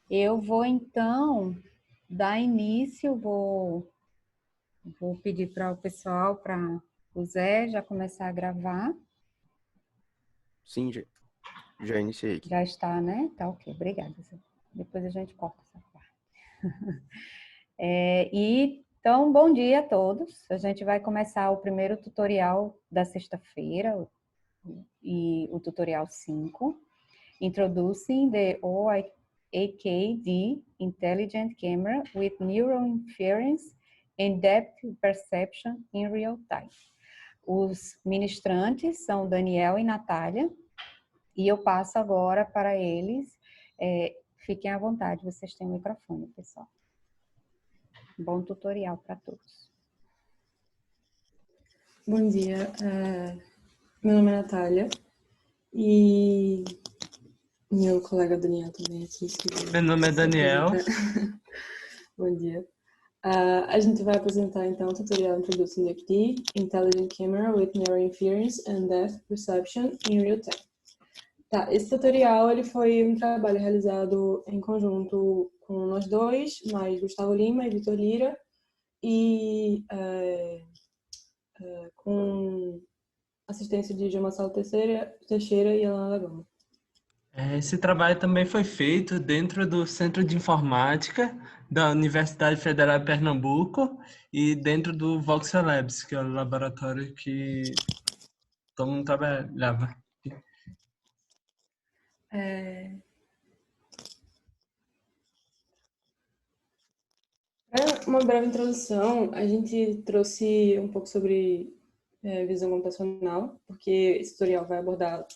Eu vou então dar início, vou pedir para o pessoal, para o Zé já começar a gravar. Sim, já iniciei aqui. Já está, né? Tá ok, obrigada, Zé. Depois a gente corta essa parte. Então, bom dia a todos. A gente vai começar o primeiro tutorial da sexta-feira, e o tutorial 5, Introducing the OAKD Intelligent Camera with Neural Inference and Depth Perception in Real Time. Os ministrantes são Daniel e Natália, e eu passo agora para eles. Fiquem à vontade, vocês têm o microfone, pessoal. Bom tutorial para todos. Bom dia, meu nome é Natália e meu colega Daniel também aqui. Meu nome é Daniel. Bom dia. A gente vai apresentar então o tutorial Introducing the Intelligent Camera with Neural Inference and Depth Perception in Real Time. Tá, esse tutorial ele foi um trabalho realizado em conjunto com nós dois, mais Gustavo Lima e Vitor Lira, e com assistência de Gilma Salo Teixeira e Alana Gama. Esse trabalho também foi feito dentro do Centro de Informática da Universidade Federal de Pernambuco e dentro do Voxel Labs, que é o laboratório que todo mundo trabalhava. Para uma breve introdução, a gente trouxe um pouco sobre visão computacional, porque esse tutorial vai abordar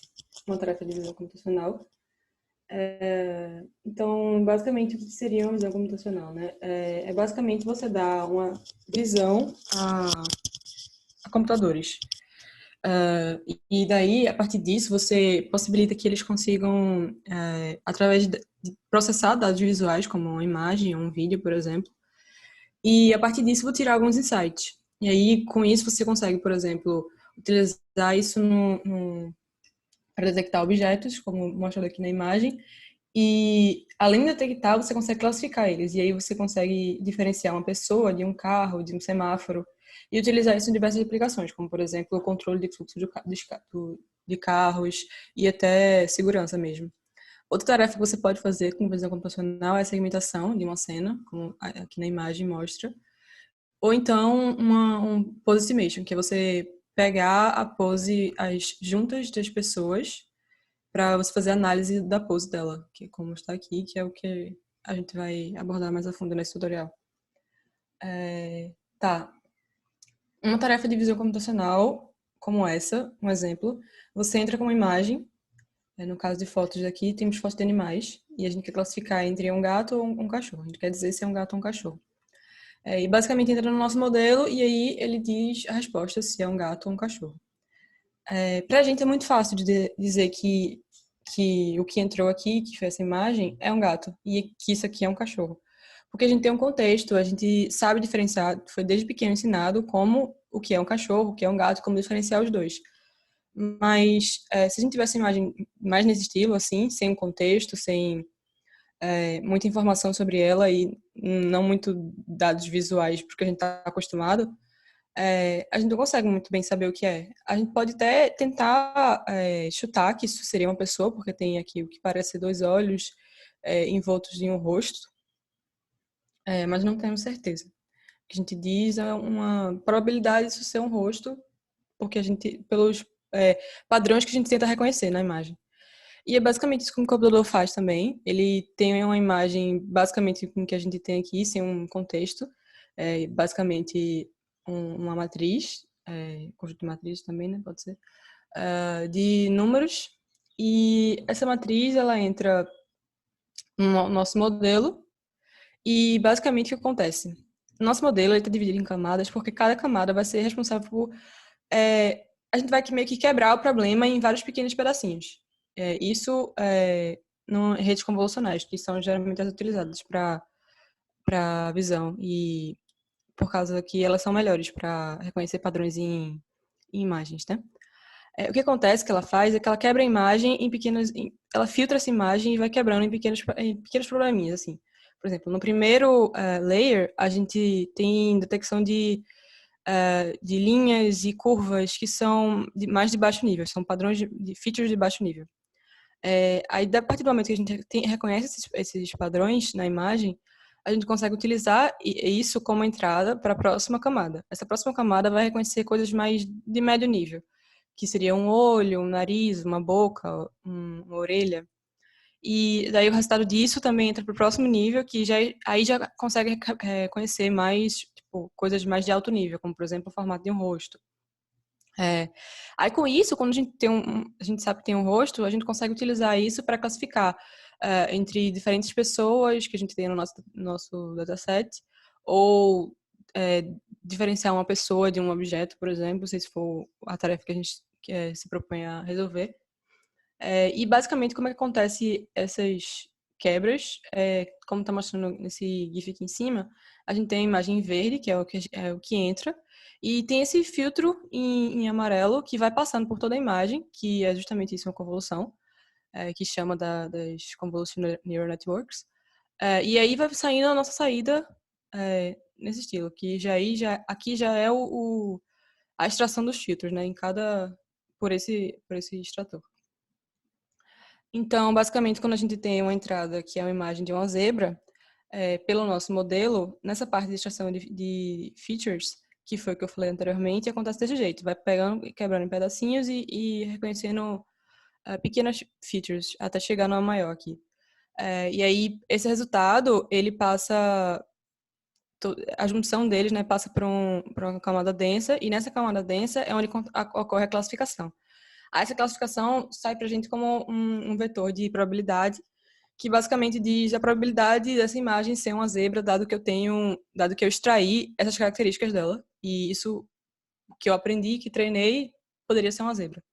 uma tarefa de visão computacional. Então, basicamente, o que seria uma visão computacional, né? É basicamente você dar uma visão a computadores. E daí, a partir disso, você possibilita que eles consigam, através de processar dados visuais, como uma imagem ou um vídeo, por exemplo, e a partir disso vou tirar alguns insights. E aí, com isso, você consegue, por exemplo, utilizar isso para detectar objetos, como mostrado aqui na imagem, e além de detectar, você consegue classificar eles. E aí você consegue diferenciar uma pessoa de um carro, de um semáforo, e utilizar isso em diversas aplicações, como, por exemplo, o controle de fluxo de carros e até segurança mesmo. Outra tarefa que você pode fazer com visão computacional é a segmentação de uma cena, como aqui na imagem mostra, ou então um pose estimation, que é você pegar a pose, as juntas das pessoas, para você fazer a análise da pose dela, que é como está aqui, que é o que a gente vai abordar mais a fundo nesse tutorial. Tá. Uma tarefa de visão computacional, como essa, um exemplo, você entra com uma imagem, no caso de fotos daqui, temos fotos de animais, e a gente quer classificar entre um gato ou um cachorro. A gente quer dizer se é um gato ou um cachorro. E basicamente entra no nosso modelo e aí ele diz a resposta se é um gato ou um cachorro. Para a gente é muito fácil de dizer que o que entrou aqui, que foi essa imagem, é um gato e que isso aqui é um cachorro. Porque a gente tem um contexto, a gente sabe diferenciar, foi desde pequeno ensinado como o que é um cachorro, o que é um gato, como diferenciar os dois. Mas se a gente tivesse uma imagem mais nesse estilo, assim, sem um contexto, sem muita informação sobre ela e não muito dados visuais, porque a gente está acostumado, a gente não consegue muito bem saber o que é. A gente pode até tentar chutar que isso seria uma pessoa, porque tem aqui o que parece dois olhos envoltos em um rosto, mas não temos certeza. O que a gente diz é uma probabilidade disso ser um rosto, porque a gente, pelos padrões que a gente tenta reconhecer na imagem. E é basicamente isso que o computador faz também. Ele tem uma imagem basicamente com o que a gente tem aqui, sem um contexto. Basicamente uma matriz, conjunto de matrizes também, né? Pode ser. De números. E essa matriz, ela entra no nosso modelo. E basicamente o que acontece? Nosso modelo está dividido em camadas porque cada camada vai ser responsável por... a gente vai meio que quebrar o problema em vários pequenos pedacinhos. Isso em redes convolucionais, que são geralmente as utilizadas para visão, e por causa que elas são melhores para reconhecer padrões em imagens, né? O que acontece que ela faz é que ela quebra a imagem ela filtra essa imagem e vai quebrando em pequenos probleminhas, assim. Por exemplo, no primeiro layer, a gente tem detecção de linhas e curvas que são mais de baixo nível, são padrões de features de baixo nível. Aí, a partir do momento que a gente reconhece esses padrões na imagem, a gente consegue utilizar isso como entrada para a próxima camada. Essa próxima camada vai reconhecer coisas mais de médio nível, que seria um olho, um nariz, uma boca, uma orelha. E daí o resultado disso também entra para o próximo nível, que aí já consegue reconhecer mais, tipo, coisas mais de alto nível, como, por exemplo, o formato de um rosto. Aí com isso, quando a gente a gente sabe que tem um rosto, a gente consegue utilizar isso para classificar entre diferentes pessoas que a gente tem no nosso dataset, ou diferenciar uma pessoa de um objeto, por exemplo, se for a tarefa que a gente se propõe a resolver. E basicamente como é que acontece essas quebras, como está mostrando nesse GIF aqui em cima, a gente tem a imagem verde, que é o que entra, e tem esse filtro em amarelo que vai passando por toda a imagem, que é justamente isso, uma convolução, que chama das Convolutional Neural Networks. E aí vai saindo a nossa saída nesse estilo, que aqui já é a extração dos filtros, né, por esse extrator. Então, basicamente, quando a gente tem uma entrada que é uma imagem de uma zebra, pelo nosso modelo, nessa parte de extração de features, que foi o que eu falei anteriormente, acontece desse jeito. Vai pegando e quebrando em pedacinhos e reconhecendo pequenas features, até chegar numa maior aqui. E aí, esse resultado, ele passa... A junção deles, né, passa para uma camada densa, e nessa camada densa é onde ocorre a classificação. Aí essa classificação sai para a gente como um vetor de probabilidade, que basicamente diz a probabilidade dessa imagem ser uma zebra, dado que eu extraí essas características dela. E isso que eu aprendi, que treinei, poderia ser uma zebra.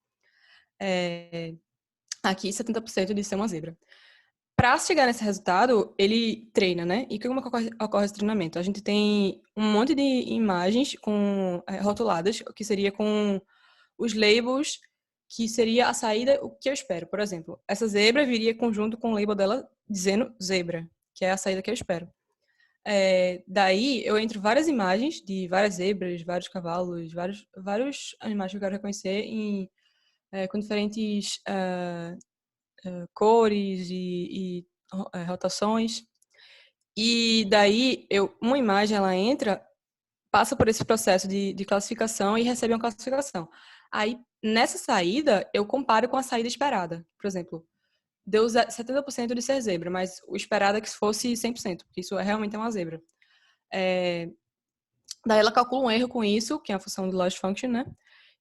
Aqui, 70% de ser uma zebra. Para chegar nesse resultado, ele treina, né? E como ocorre esse treinamento? A gente tem um monte de imagens rotuladas, que seria com os labels, que seria a saída, o que eu espero. Por exemplo, essa zebra viria conjunto com o label dela dizendo zebra, que é a saída que eu espero. Daí, eu entro várias imagens de várias zebras, vários cavalos, vários animais que eu quero reconhecer com diferentes cores e rotações. E daí, uma imagem, ela entra, passa por esse processo de classificação e recebe uma classificação. Aí, nessa saída, eu comparo com a saída esperada. Por exemplo, deu 70% de ser zebra, mas o esperado é que fosse 100%, porque isso realmente é uma zebra. Daí ela calcula um erro com isso, que é a função do loss function, né?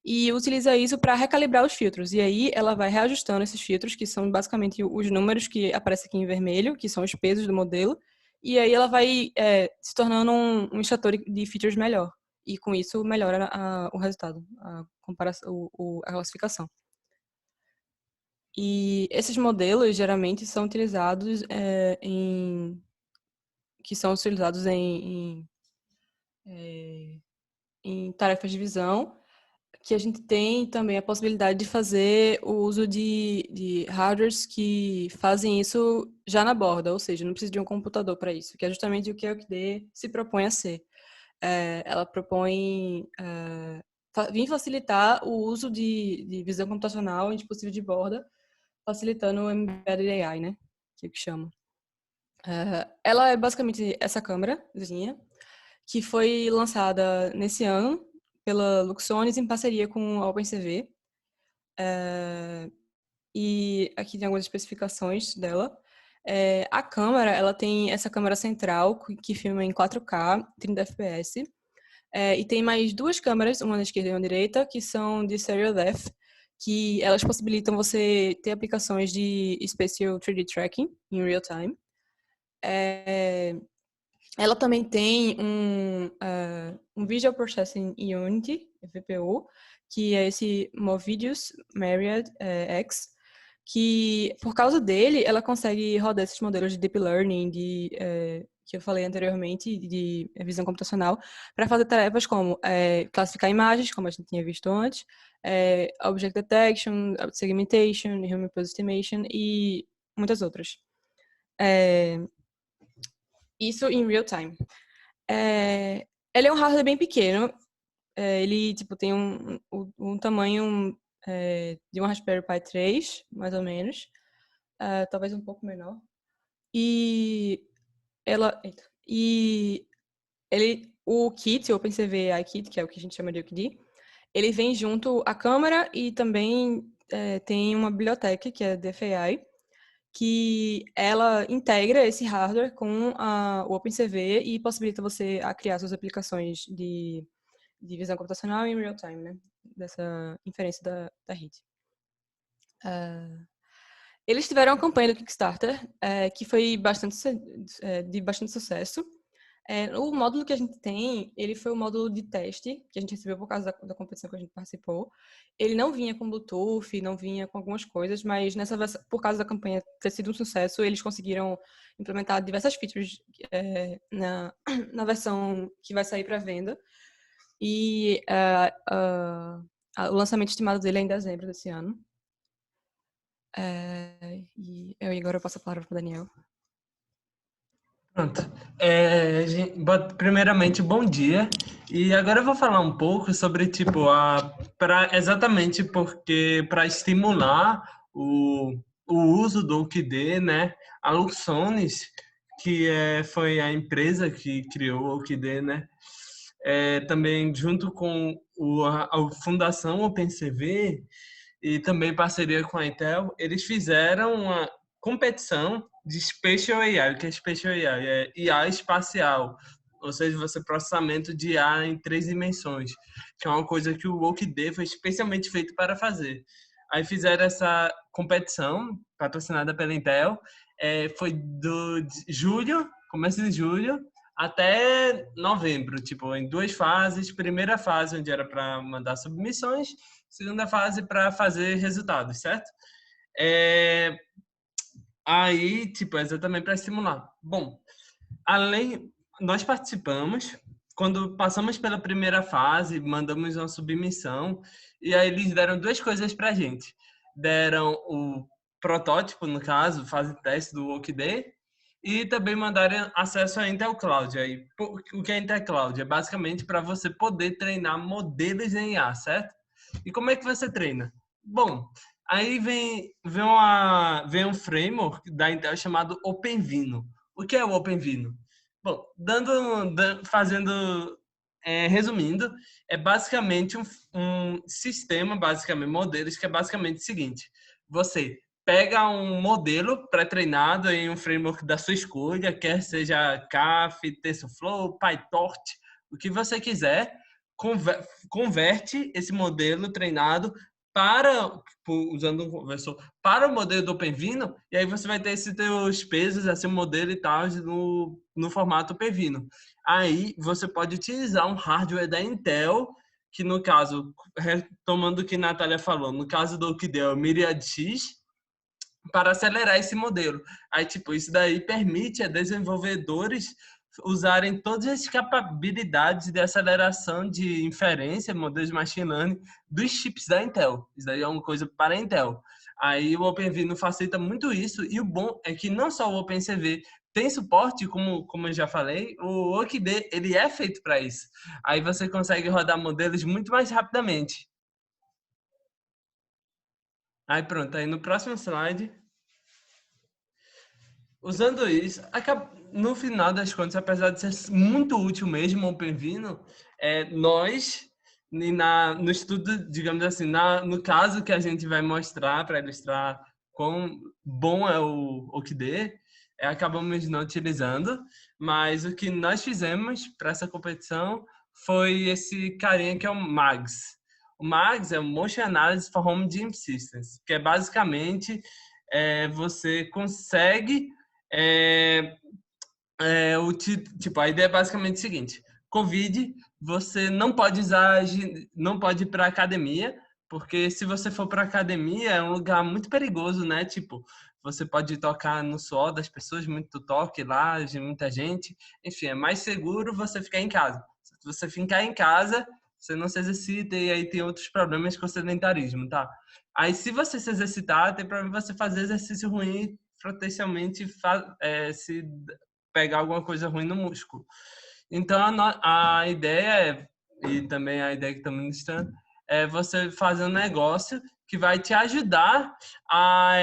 E utiliza isso para recalibrar os filtros. E aí ela vai reajustando esses filtros, que são basicamente os números que aparecem aqui em vermelho, que são os pesos do modelo. E aí ela vai se tornando um extrator de features melhor. E com isso melhora o resultado, a comparação, a classificação. E esses modelos geralmente são utilizados em tarefas de visão, que a gente tem também a possibilidade de fazer o uso de hardwares que fazem isso já na borda, ou seja, não precisa de um computador para isso, que é justamente o que a UQD se propõe a ser. Ela propõe vir facilitar o uso de visão computacional em dispositivos de borda, facilitando o Embedded AI, né? Que chama. Ela é basicamente essa câmerazinha, que foi lançada nesse ano pela Luxonis em parceria com a OpenCV. E aqui tem algumas especificações dela. A câmera, ela tem essa câmera central que filma em 4K, 30 fps. E tem mais duas câmeras, uma na esquerda e uma na direita, que são de Serial Depth, que elas possibilitam você ter aplicações de Spatial 3D Tracking em real time. Ela também tem um Visual Processing Unit, VPU, que é esse Movidius Myriad X, que por causa dele ela consegue rodar esses modelos de Deep Learning que eu falei anteriormente, de visão computacional, para fazer tarefas como classificar imagens, como a gente tinha visto antes, object detection, segmentation, human pose estimation e muitas outras. Isso em real time. Ele é um hardware bem pequeno. Ele tem um tamanho de um Raspberry Pi 3, mais ou menos. Talvez um pouco menor. O kit, o OpenCV iKit, que é o que a gente chama de OKD, ele vem junto à câmera e também tem uma biblioteca, que é a DFAI, que ela integra esse hardware com o OpenCV e possibilita você a criar suas aplicações de visão computacional em real time, né? Dessa inferência da rede. Eles tiveram uma campanha do Kickstarter que foi de bastante sucesso. O módulo que a gente tem, ele foi o módulo de teste que a gente recebeu por causa da competição que a gente participou. Ele não vinha com Bluetooth, não vinha com algumas coisas, mas por causa da campanha ter sido um sucesso, eles conseguiram implementar diversas features na versão que vai sair para venda. E o lançamento estimado dele é em dezembro desse ano. E agora eu passo a palavra para o Daniel. Pronto. Primeiramente, bom dia. E agora eu vou falar um pouco sobre, exatamente porque para estimular o uso do OKD, né? A Luxonis, que foi a empresa que criou o OKD, né? Também junto com a Fundação OpenCV e também parceria com a Intel, eles fizeram uma competição de Spatial AI. O que é Spatial AI? É IA espacial, ou seja, processamento de IA em 3 dimensões, que é uma coisa que o OKD foi especialmente feito para fazer. Aí fizeram essa competição, patrocinada pela Intel, foi começo de julho, até novembro, em 2 fases. Primeira fase, onde era para mandar submissões, segunda fase para fazer resultados, certo? Aí, exatamente para estimular. Bom, nós participamos, quando passamos pela primeira fase, mandamos uma submissão, e aí eles deram 2 coisas para a gente. Deram o protótipo, no caso, fase de teste do OKD, e também mandaram acesso à Intel Cloud. Aí, o que é Intel Cloud? É basicamente para você poder treinar modelos em IA, certo? E como é que você treina? Bom, aí vem um framework da Intel chamado OpenVINO. O que é o OpenVINO? Bom, resumindo, é basicamente um sistema, modelos, que é basicamente o seguinte: você pega um modelo pré-treinado em um framework da sua escolha, quer seja CAF, TensorFlow, PyTorch, o que você quiser, converte esse modelo treinado usando um conversor para o modelo do OpenVINO, e aí você vai ter esses teus pesos, assim, modelo e tal, no formato OpenVINO. Aí você pode utilizar um hardware da Intel, que no caso, retomando o que a Natália falou, no caso do OKD é o Myriad X, para acelerar esse modelo. Aí, isso daí permite a desenvolvedores usarem todas as capacidades de aceleração de inferência, modelos de machine learning, dos chips da Intel. Isso daí é uma coisa para a Intel. Aí o OpenVINO facilita muito isso, e o bom é que não só o OpenCV tem suporte, como eu já falei, o OKD, ele é feito para isso. Aí você consegue rodar modelos muito mais rapidamente. Aí pronto, aí no próximo slide. Usando isso, no final das contas, apesar de ser muito útil mesmo o OpenVINO, nós, no estudo, digamos assim, no caso que a gente vai mostrar para ilustrar quão bom é o OKD, acabamos não utilizando, mas o que nós fizemos para essa competição foi esse carinha que é o MAGS. O MAGS é o Motion Analysis for Home Gym Systems, que é basicamente você consegue a ideia é basicamente o seguinte: Covid, você não pode ir para academia, porque se você for para academia é um lugar muito perigoso, né? você pode tocar no suor das pessoas, muito toque lá, de muita gente. Enfim, é mais seguro você ficar em casa. Se você ficar em casa, você não se exercita e aí tem outros problemas com o sedentarismo, tá? Aí, se você se exercitar, tem problema você fazer exercício ruim, potencialmente se pegar alguma coisa ruim no músculo. Então, a ideia e também a ideia que estamos ministrando, é você fazer um negócio que vai te ajudar a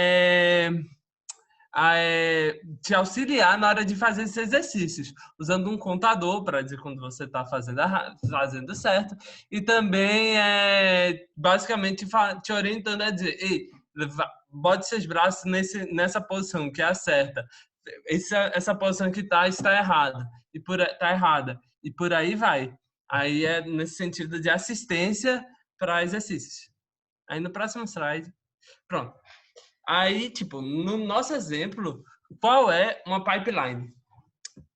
te auxiliar na hora de fazer esses exercícios, usando um contador para dizer quando você está fazendo certo, e também basicamente te orientando a dizer, ei, bote seus braços nessa posição que é a certa, essa posição que está errada, tá errada, e por aí vai. Aí é nesse sentido de assistência para exercícios. Aí no próximo slide, pronto. Aí, tipo, no nosso exemplo, qual é uma pipeline?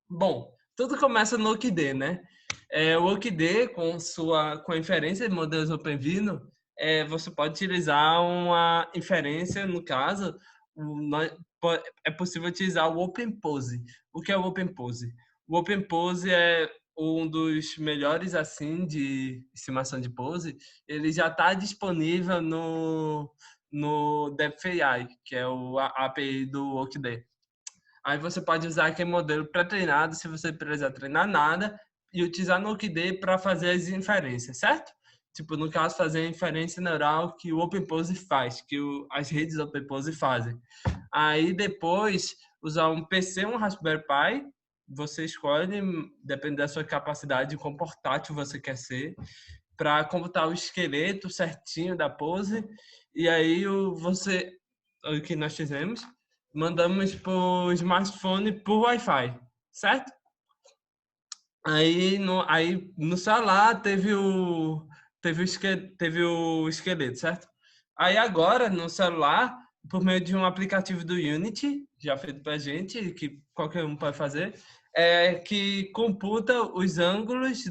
Bom, tudo começa no OKD, né? O OKD, com a inferência de modelos OpenVINO, você pode utilizar uma inferência, no caso, é possível utilizar o OpenPose. O que é o OpenPose? O OpenPose é um dos melhores, assim, de estimação de pose. Ele já está disponível no DepthAI, que é a API do OKD. Aí você pode usar aquele modelo pré-treinado, se você precisar treinar nada, e utilizar no OKD para fazer as inferências, certo? Tipo, no caso, fazer a inferência neural que o OpenPose faz, que as redes OpenPose fazem. Aí depois, usar um PC, um Raspberry Pi, você escolhe, depende da sua capacidade de quão portátil você quer ser, para computar o esqueleto certinho da pose. E aí o que nós fizemos, mandamos para o smartphone por Wi-Fi, certo? Aí no celular teve o esqueleto, certo? Aí agora no celular, por meio de um aplicativo do Unity, já feito pra gente, que qualquer um pode fazer, que computa os ângulos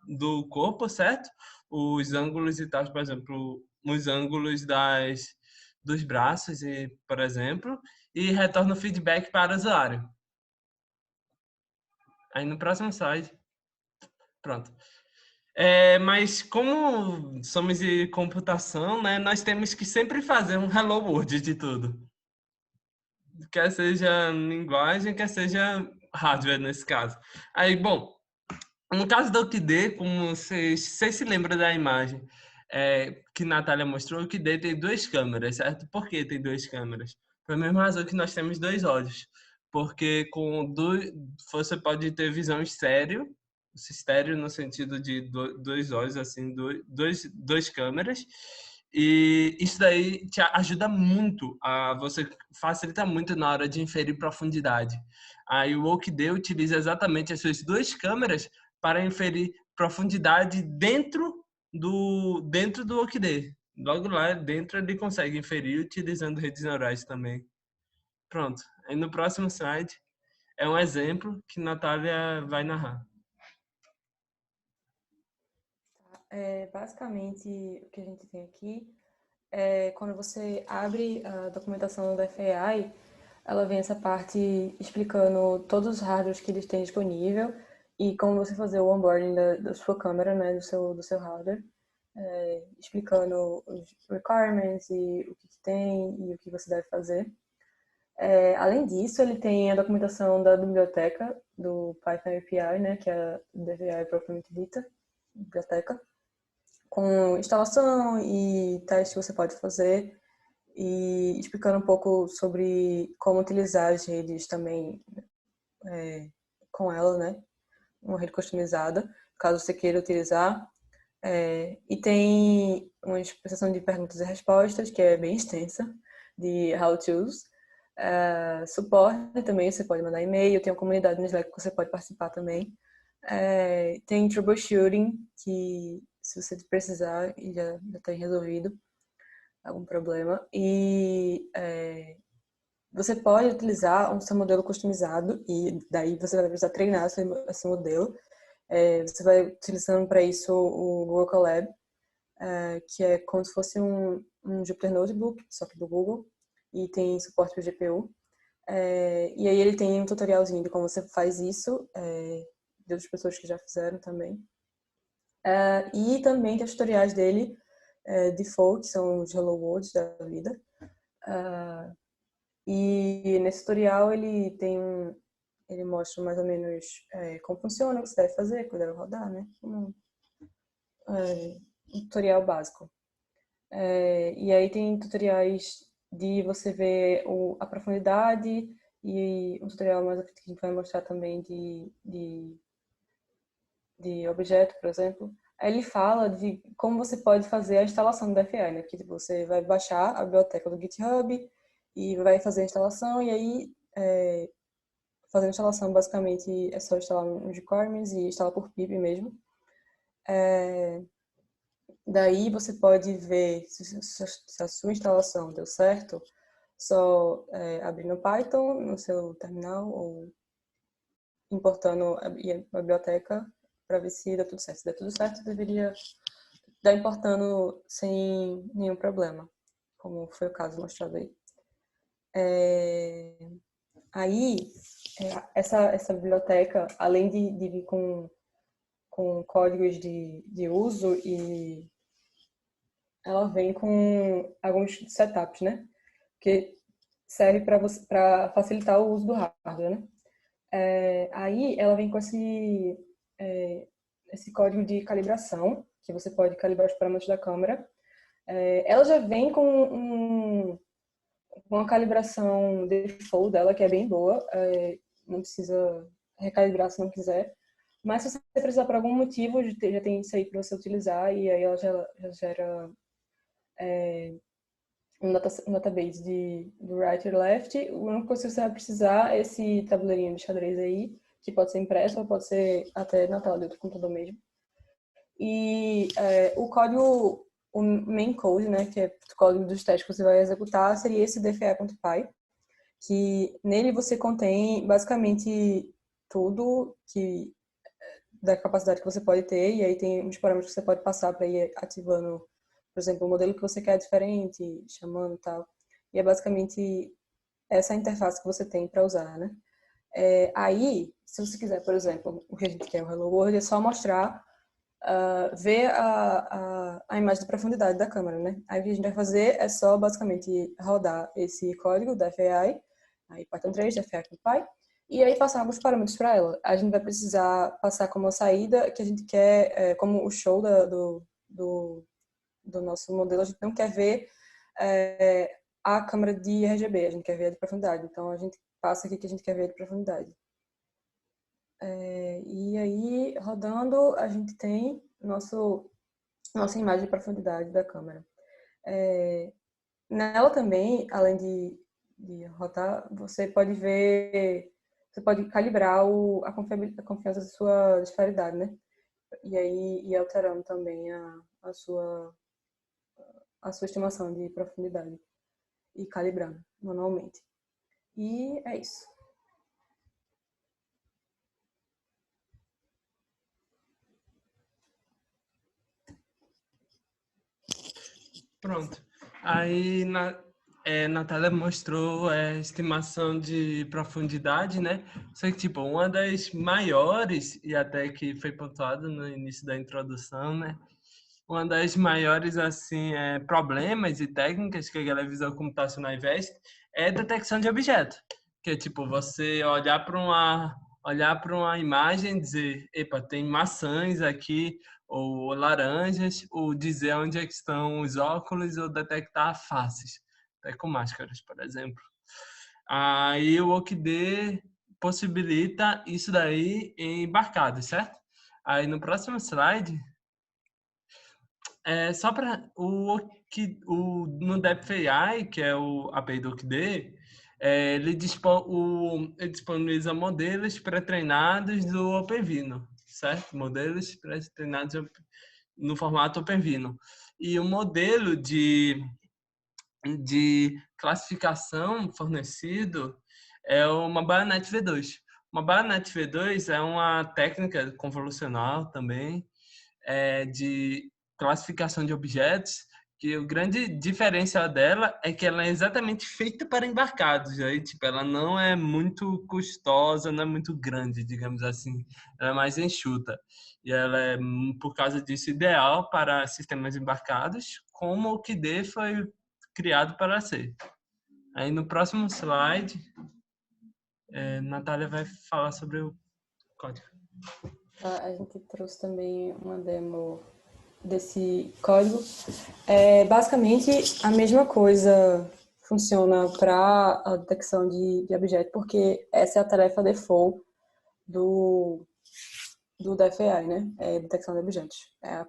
do corpo, certo? Os ângulos e tal, por exemplo, os ângulos dos braços, por exemplo, e retorna o feedback para o usuário. Aí no próximo slide. Pronto. Mas como somos de computação, né, nós temos que sempre fazer um hello world de tudo. Quer seja linguagem, quer seja hardware nesse caso. Aí, bom, no caso do OKD, como vocês se lembram da imagem que a Natália mostrou, o OKD tem duas câmeras, certo? Por que tem duas câmeras? Pela mesma razão que nós temos dois olhos. Porque você pode ter visão estéreo no sentido de dois olhos, assim, duas câmeras. E isso daí te ajuda muito, você facilita muito na hora de inferir profundidade. Aí o OKD utiliza exatamente essas duas câmeras para inferir profundidade dentro do OKD. Logo lá dentro ele consegue inferir utilizando redes neurais também. Pronto. Aí no próximo slide é um exemplo que Natália vai narrar. Basicamente, o que a gente tem aqui quando você abre a documentação da FAI, ela vem essa parte explicando todos os hardwares que eles têm disponível e como você fazer o onboarding da sua câmera, né, do seu hardware, explicando os requirements e o que tem e o que você deve fazer. Além disso, ele tem a documentação da biblioteca do Python API, né, que é a DVI propriamente dita, biblioteca, com instalação e testes que você pode fazer e explicando um pouco sobre como utilizar as redes também com ela, né? Uma rede customizada, caso você queira utilizar. E tem uma expressão de perguntas e respostas, que é bem extensa, de how-tos. Suporte também, você pode mandar e-mail, tem uma comunidade no Slack que você pode participar também. Tem troubleshooting, que se você precisar, já tem resolvido algum problema. E você pode utilizar um seu modelo customizado e daí você vai precisar treinar esse modelo. Você vai utilizando para isso o Google Colab, que é como se fosse um Jupyter Notebook, só que do Google. e tem suporte para GPU. E aí ele tem um tutorialzinho de como você faz isso, de outras pessoas que já fizeram também. E também tem os tutoriais dele, default, que são os Hello Worlds da vida. E nesse tutorial ele mostra mais ou menos como funciona, o que você deve fazer, o que deve rodar, né? Um tutorial básico. E aí tem tutoriais de você ver a profundidade e um tutorial mais que a gente vai mostrar também de objeto, por exemplo. Aí ele fala de como você pode fazer a instalação do DFI, né? Que você vai baixar a biblioteca do GitHub e vai fazer a instalação, e aí fazer a instalação basicamente é só instalar uns requirements e instalar por pip mesmo. Daí você pode ver se a sua instalação deu certo, só abrindo Python no seu terminal ou importando a biblioteca para ver se deu tudo certo. Se der tudo certo, deveria dar importando sem nenhum problema, como foi o caso mostrado aí. Aí, essa biblioteca, além de vir com códigos de uso, e ela vem com alguns setups, né? Que serve para facilitar o uso do hardware, né? Aí ela vem com esse código de calibração, que você pode calibrar os parâmetros da câmera. Ela já vem com uma calibração default dela, que é bem boa. Não precisa recalibrar se não quiser. Mas se você precisar por algum motivo, já tem isso aí para você utilizar, e aí ela já gera um database do right e left. A única coisa que você vai precisar é esse tabuleirinho de xadrez aí, que pode ser impresso ou pode ser até na tela do outro computador mesmo. E o código, o main code, né, que é o código dos testes que você vai executar, seria esse dfi.py, que nele você contém basicamente tudo da capacidade que você pode ter, e aí tem uns parâmetros que você pode passar para ir ativando, por exemplo, o modelo que você quer diferente, chamando e tal. E é basicamente essa interface que você tem para usar, né? Aí, se você quiser, por exemplo, o que a gente quer, o Hello World, é só mostrar, ver a imagem de profundidade da câmera, né? Aí o que a gente vai fazer é só, basicamente, rodar esse código da FAI, aí Python 3, da FAI.py, e aí passar alguns parâmetros para ela. A gente vai precisar passar como a saída que a gente quer, como o show do nosso modelo, a gente não quer ver a câmera de RGB, a gente quer ver a de profundidade. Então, a gente passa aqui que a gente quer ver a de profundidade. E aí, rodando, a gente tem nossa imagem de profundidade da câmera. Nela também, além de rodar, você pode calibrar a confiança da sua disparidade, né? E aí ir alterando também a sua estimação de profundidade e calibrando manualmente. E é isso. Pronto. Aí, Natália mostrou a estimação de profundidade, né? Só que, tipo, uma das maiores, e até que foi pontuado no início da introdução, né? Uma das maiores, assim, problemas e técnicas que a galera visual computacional investe é detecção de objeto. Que é, tipo, você olhar para uma imagem e dizer, epa, tem maçãs aqui, ou laranjas, ou dizer onde é que estão os óculos, ou detectar faces, até com máscaras, por exemplo. Aí o OCD possibilita isso daí em embarcados, certo? Aí no próximo slide, só para no DepthAI, que é o API do OCD, ele disponibiliza modelos pré-treinados do OpenVINO, certo? Modelos pré-treinados no formato OpenVINO. E o modelo de classificação fornecido é uma Bayonet V2. Uma Bayonet V2 é uma técnica convolucional também, de classificação de objetos, que o grande diferencial dela é que ela é exatamente feita para embarcados. Aí, tipo, ela não é muito custosa, não é muito grande, digamos assim. Ela é mais enxuta. E ela é, por causa disso, ideal para sistemas embarcados, como o KDE foi criado para ser. Aí, no próximo slide, Natália vai falar sobre o código. A gente trouxe também uma demo desse código. Basicamente, a mesma coisa funciona para a detecção de objeto, porque essa é a tarefa default do DFI, né? Detecção de objetos. É a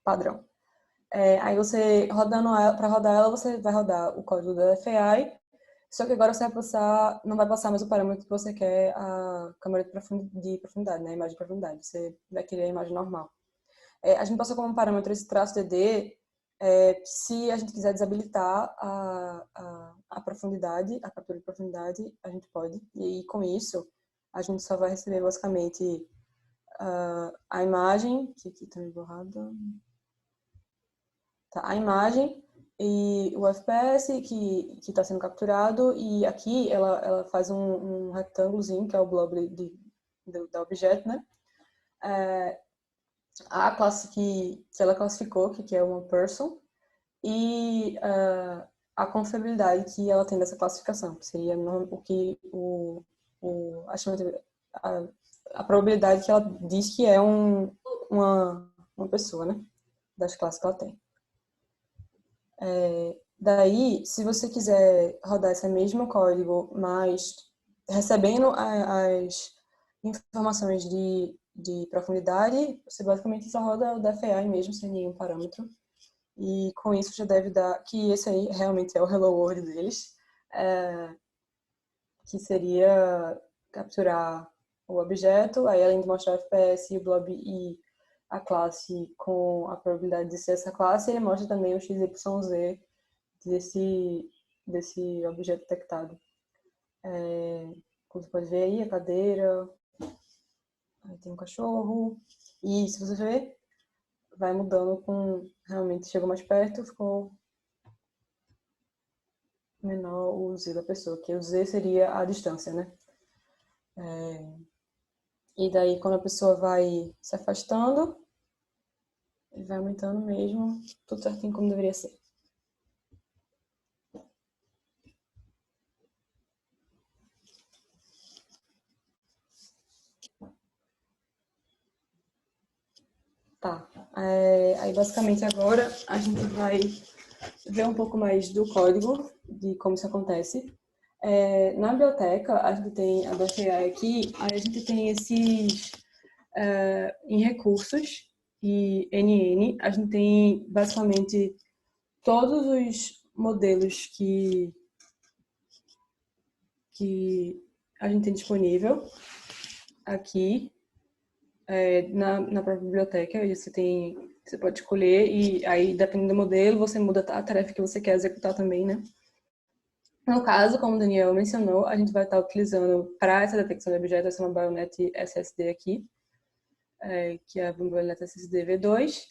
padrão. Aí você, para rodar ela, você vai rodar o código do DFI, só que agora você não vai passar mais o parâmetro que você quer, a câmera de profundidade, né? A imagem de profundidade. Você vai querer a imagem normal. A gente passa como parâmetro esse traço DD se a gente quiser desabilitar a profundidade, a captura de profundidade, a gente pode. E aí, com isso, a gente só vai receber basicamente a imagem, que aqui está borrada, tá, a imagem e o FPS que está sendo capturado, e aqui ela faz um retângulozinho, que é o blob da objeto, né? A classe que ela classificou, que é uma person, e a confiabilidade que ela tem dessa classificação, que seria o que a probabilidade que ela diz que é uma pessoa, né? Das classes que ela tem. Daí, se você quiser rodar esse mesmo código, mas recebendo as informações de profundidade, você basicamente só roda o DFI mesmo, sem nenhum parâmetro. E com isso já deve dar que esse aí realmente é o Hello World deles, que seria capturar o objeto, aí além de mostrar o FPS e o blob e a classe com a probabilidade de ser essa classe, ele mostra também o XYZ desse objeto detectado. Como você pode ver aí, a cadeira, aí tem um cachorro, e se você ver, vai mudando realmente chegou mais perto, ficou menor o Z da pessoa, que o Z seria a distância, né? E daí, quando a pessoa vai se afastando, ele vai aumentando mesmo, tudo certinho como deveria ser. Tá. Aí, basicamente, agora a gente vai ver um pouco mais do código, de como isso acontece. Na biblioteca, a gente tem a DFI aqui, aí a gente tem esses em recursos e NN, a gente tem basicamente todos os modelos que a gente tem disponível aqui na própria biblioteca. Você pode escolher e aí, dependendo do modelo, você muda a tarefa que você quer executar também, né? No caso, como o Daniel mencionou, a gente vai estar utilizando para essa detecção de objetos essa uma Bayonet SSD aqui, que é a Bayonet SSD V2.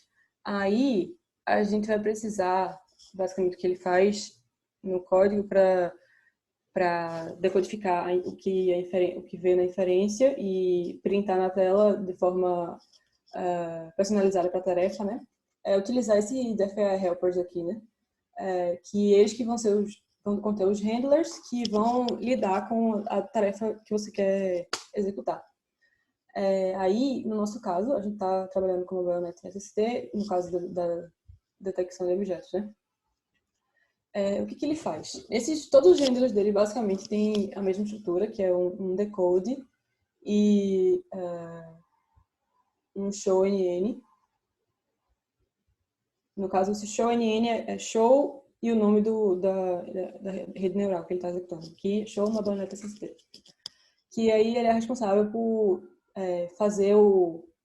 Aí, a gente vai precisar, basicamente, o que ele faz no código para decodificar o que vê na inferência e printar na tela de forma personalizada para a tarefa, né? Utilizar esse DFI helpers aqui, né? Que eles que vão conter os handlers que vão lidar com a tarefa que você quer executar. Aí, no nosso caso, a gente está trabalhando com o Bayonet SSD, no caso da detecção de objetos, né? O que ele faz? Todos os handlers dele basicamente têm a mesma estrutura, que é um decode e um show NN. No caso, esse show NN é show e o nome da rede neural que ele está executando, que é show uma Bayonet SSD. Que aí ele é responsável por fazer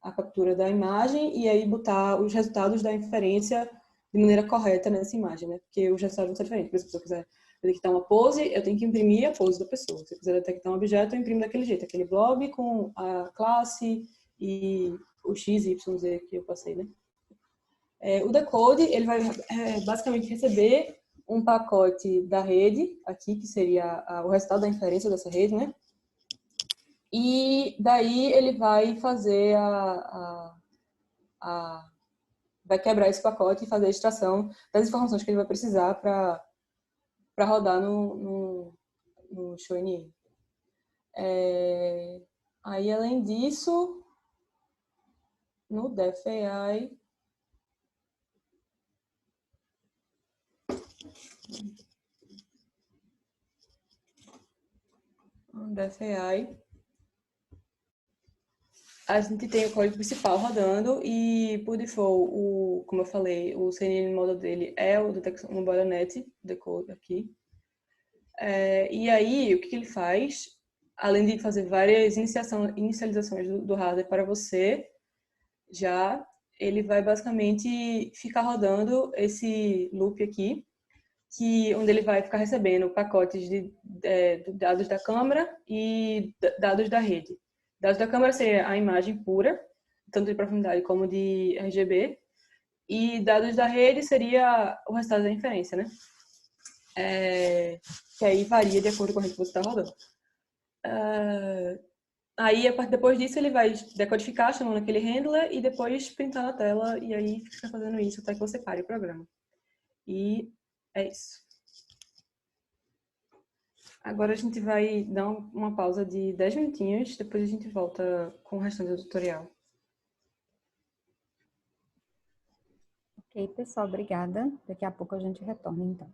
a captura da imagem e aí botar os resultados da inferência de maneira correta nessa imagem, né? Porque os resultados vão ser diferentes. Por exemplo, se eu quiser detectar uma pose, eu tenho que imprimir a pose da pessoa. Se eu quiser detectar um objeto, eu imprimo daquele jeito, aquele blob com a classe e o X, Y, Z que eu passei, né? O decode, ele vai basicamente receber um pacote da rede, aqui, que seria o resultado da inferência dessa rede, né? E daí ele vai fazer vai quebrar esse pacote e fazer a extração das informações que ele vai precisar para rodar no ShowNI. Aí, além disso, no DeFi, a gente tem o código principal rodando e, por default, como eu falei, o CNN model dele é o Mobile.net decode aqui. E aí, o que ele faz? Além de fazer várias inicializações do hardware para você, ele vai basicamente ficar rodando esse loop aqui, onde ele vai ficar recebendo pacotes de dados da câmera e dados da rede. Dados da câmera seria a imagem pura, tanto de profundidade como de RGB, e dados da rede seria o resultado da inferência, né? Que aí varia de acordo com a rede que você está rodando. Aí, depois disso, ele vai decodificar, chamando aquele handler, e depois printar na tela, e aí fica fazendo isso até que você pare o programa. E é isso. Agora a gente vai dar uma pausa de 10 minutinhos, depois a gente volta com o restante do tutorial. Ok, pessoal, obrigada. Daqui a pouco a gente retorna, então.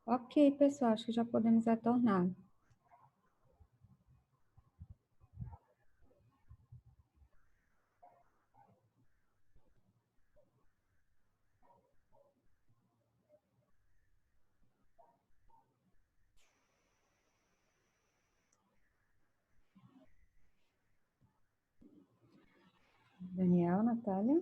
Ok, pessoal, acho que já podemos retornar. Daniel, Natália?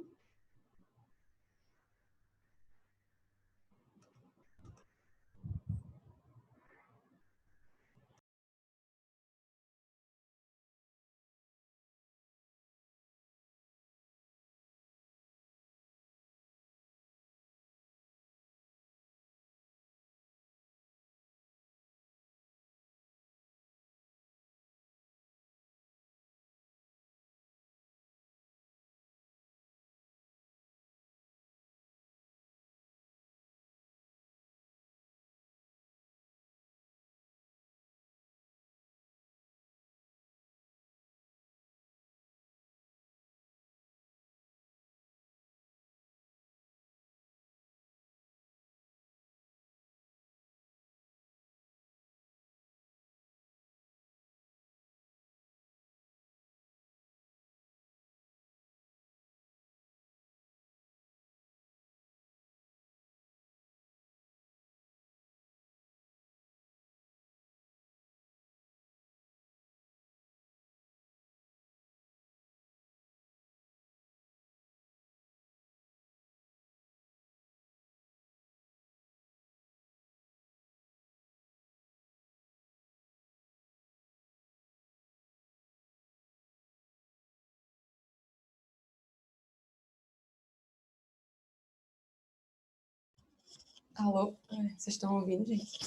Alô? Vocês estão ouvindo, gente?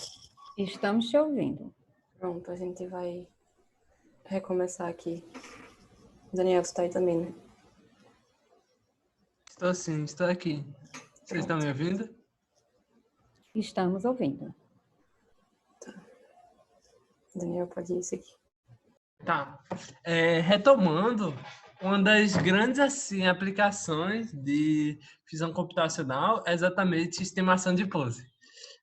Estamos te ouvindo. Pronto, a gente vai recomeçar aqui. Daniel, você tá aí também, né? Estou sim, estou aqui. Vocês estão me ouvindo? Estamos ouvindo. Daniel, pode ir seguir. Tá. Retomando, uma das grandes assim, aplicações de visão computacional é exatamente estimação de pose.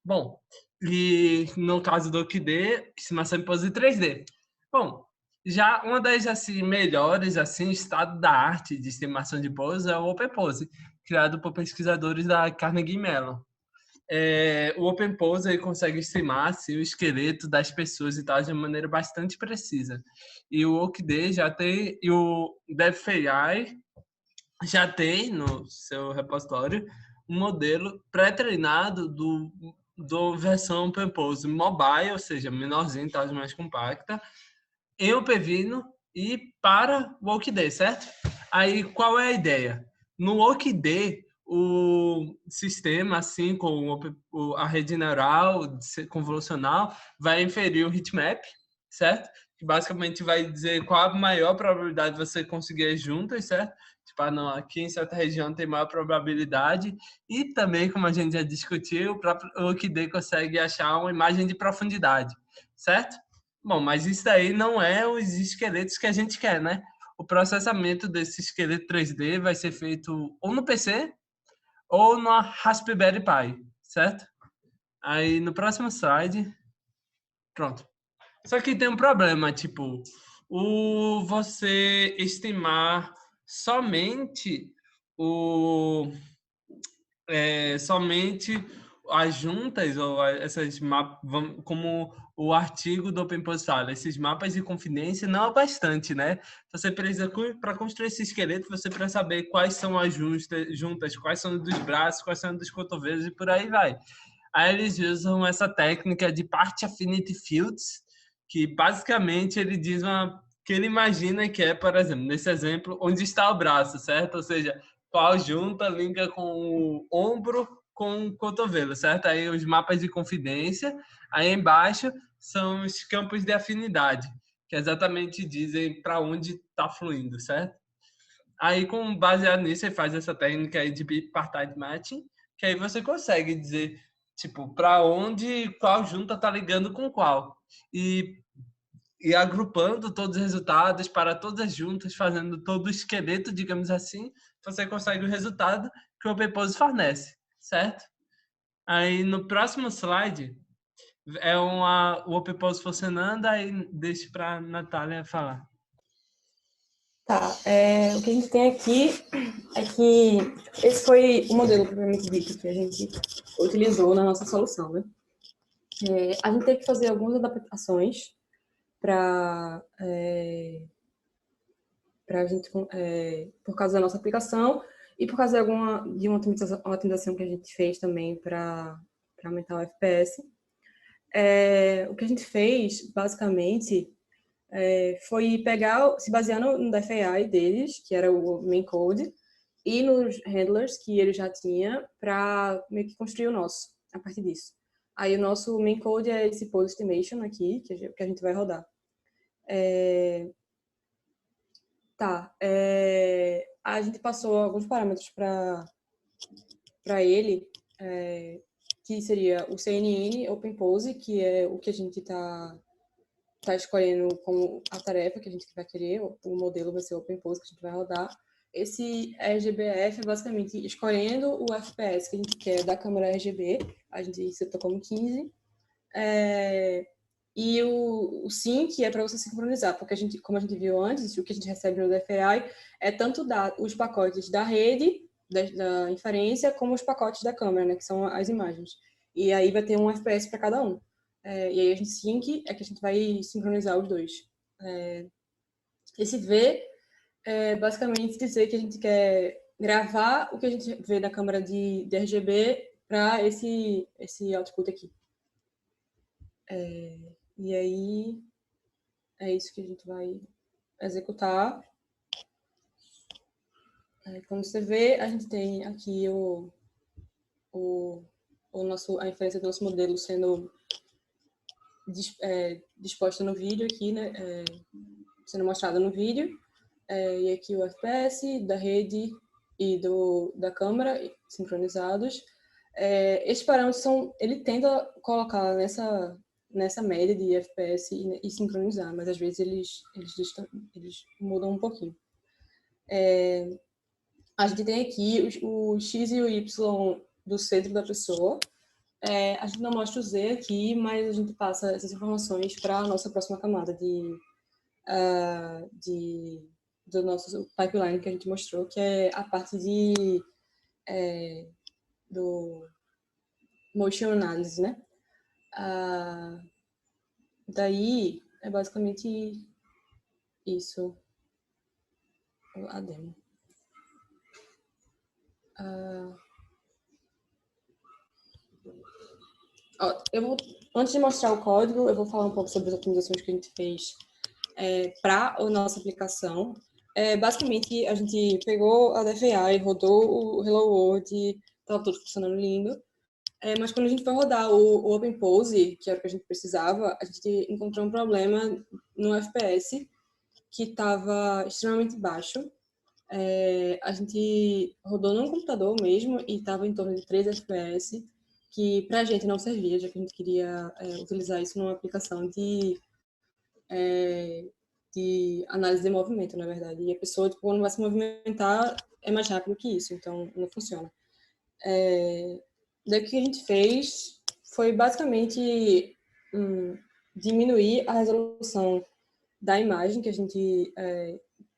Bom, e no caso do OQD, estimação de pose 3D. Bom, já uma das assim, melhores assim, estado da arte de estimação de pose é o OpenPose, criado por pesquisadores da Carnegie Mellon. O OpenPose ele consegue estimar assim, o esqueleto das pessoas e tal de maneira bastante precisa. E o OCD já tem, e o DevAI já tem no seu repositório um modelo pré-treinado do versão OpenPose mobile, ou seja, menorzinho, tal, mais compacta, em OpenVINO e para o OCD, certo? Aí, qual é a ideia? No OCD, o sistema, assim, com a rede neural convolucional, vai inferir o heatmap, certo? Que basicamente vai dizer qual a maior probabilidade de você conseguir as juntas, certo? Tipo, não, aqui em certa região tem maior probabilidade. E também, como a gente já discutiu, o próprio OCD consegue achar uma imagem de profundidade, certo? Bom, mas isso aí não é os esqueletos que a gente quer, né? O processamento desse esqueleto 3D vai ser feito ou no PC ou no Raspberry Pi, certo? Aí no próximo slide, pronto. Só que tem um problema, tipo, você estimar somente o somente as juntas ou essas mapas, como o artigo do OpenPose fala, esses mapas de confidência não é bastante, né? Você precisa, para construir esse esqueleto, você precisa saber quais são as juntas, quais são dos braços, quais são dos cotovelos e por aí vai. Aí eles usam essa técnica de Part Affinity Fields, que basicamente ele diz que ele imagina que é, por exemplo, nesse exemplo, onde está o braço, certo? Ou seja, qual junta liga com o ombro com o cotovelo, certo? Aí os mapas de confidência, aí embaixo são os campos de afinidade, que exatamente dizem para onde está fluindo, certo? Aí, com baseado nisso, ele faz essa técnica aí de bipartite matching, que aí você consegue dizer, tipo, para onde qual junta está ligando com qual. E agrupando todos os resultados para todas as juntas, fazendo todo o esqueleto, digamos assim, você consegue o resultado que o OpenPose fornece, certo? Aí no próximo slide, É o OpenPose funcionando, aí deixo para a Natália falar. Tá, o que a gente tem aqui é que esse foi o modelo propriamente dito que a gente utilizou na nossa solução, né? A gente teve que fazer algumas adaptações para a gente, por causa da nossa aplicação e por causa de uma otimização que a gente fez também para aumentar o FPS. O que a gente fez, basicamente, foi se basear no DFAI deles, que era o main code, e nos handlers que ele já tinha, para meio que construir o nosso, a partir disso. Aí o nosso main code é esse pose estimation aqui, que a gente vai rodar. A gente passou alguns parâmetros para ele, que seria o CNN OpenPose, que é o que a gente está escolhendo como a tarefa que a gente vai querer, o modelo vai ser o OpenPose que a gente vai rodar. Esse RGBF é basicamente escolhendo o FPS que a gente quer da câmera RGB, a gente setou como 15, e o sync é para você sincronizar, porque como a gente viu antes, o que a gente recebe no DFI é tanto os pacotes da rede, da inferência, como os pacotes da câmera, né, que são as imagens. E aí vai ter um FPS para cada um. E aí a gente sync é que a gente vai sincronizar os dois. Esse V é basicamente dizer que a gente quer gravar o que a gente vê da câmera de RGB para esse output aqui. E aí é isso que a gente vai executar. Quando você vê, a gente tem aqui a inferência do nosso modelo sendo disposta no vídeo aqui, né? Sendo mostrada no vídeo. E aqui o FPS da rede e da câmera sincronizados. Esses parâmetros ele tenta colocar nessa média de FPS e sincronizar, mas às vezes eles mudam um pouquinho. A gente tem aqui o X e o Y do centro da pessoa. A gente não mostra o Z aqui, mas a gente passa essas informações para a nossa próxima camada do nosso pipeline que a gente mostrou, que é a parte do motion analysis, né? Daí é basicamente isso, a demo. Antes de mostrar o código, eu vou falar um pouco sobre as otimizações que a gente fez para a nossa aplicação. Basicamente, a gente pegou a DFA, rodou o Hello World, estava tudo funcionando lindo. Mas quando a gente foi rodar o OpenPose, que era o que a gente precisava, a gente encontrou um problema no FPS que estava extremamente baixo. A gente rodou num computador mesmo e estava em torno de 3 FPS, que para a gente não servia, já que a gente queria utilizar isso numa aplicação de análise de movimento, na verdade. E a pessoa, quando vai se movimentar, é mais rápido que isso, então não funciona. Daí o que a gente fez foi basicamente diminuir a resolução da imagem que a gente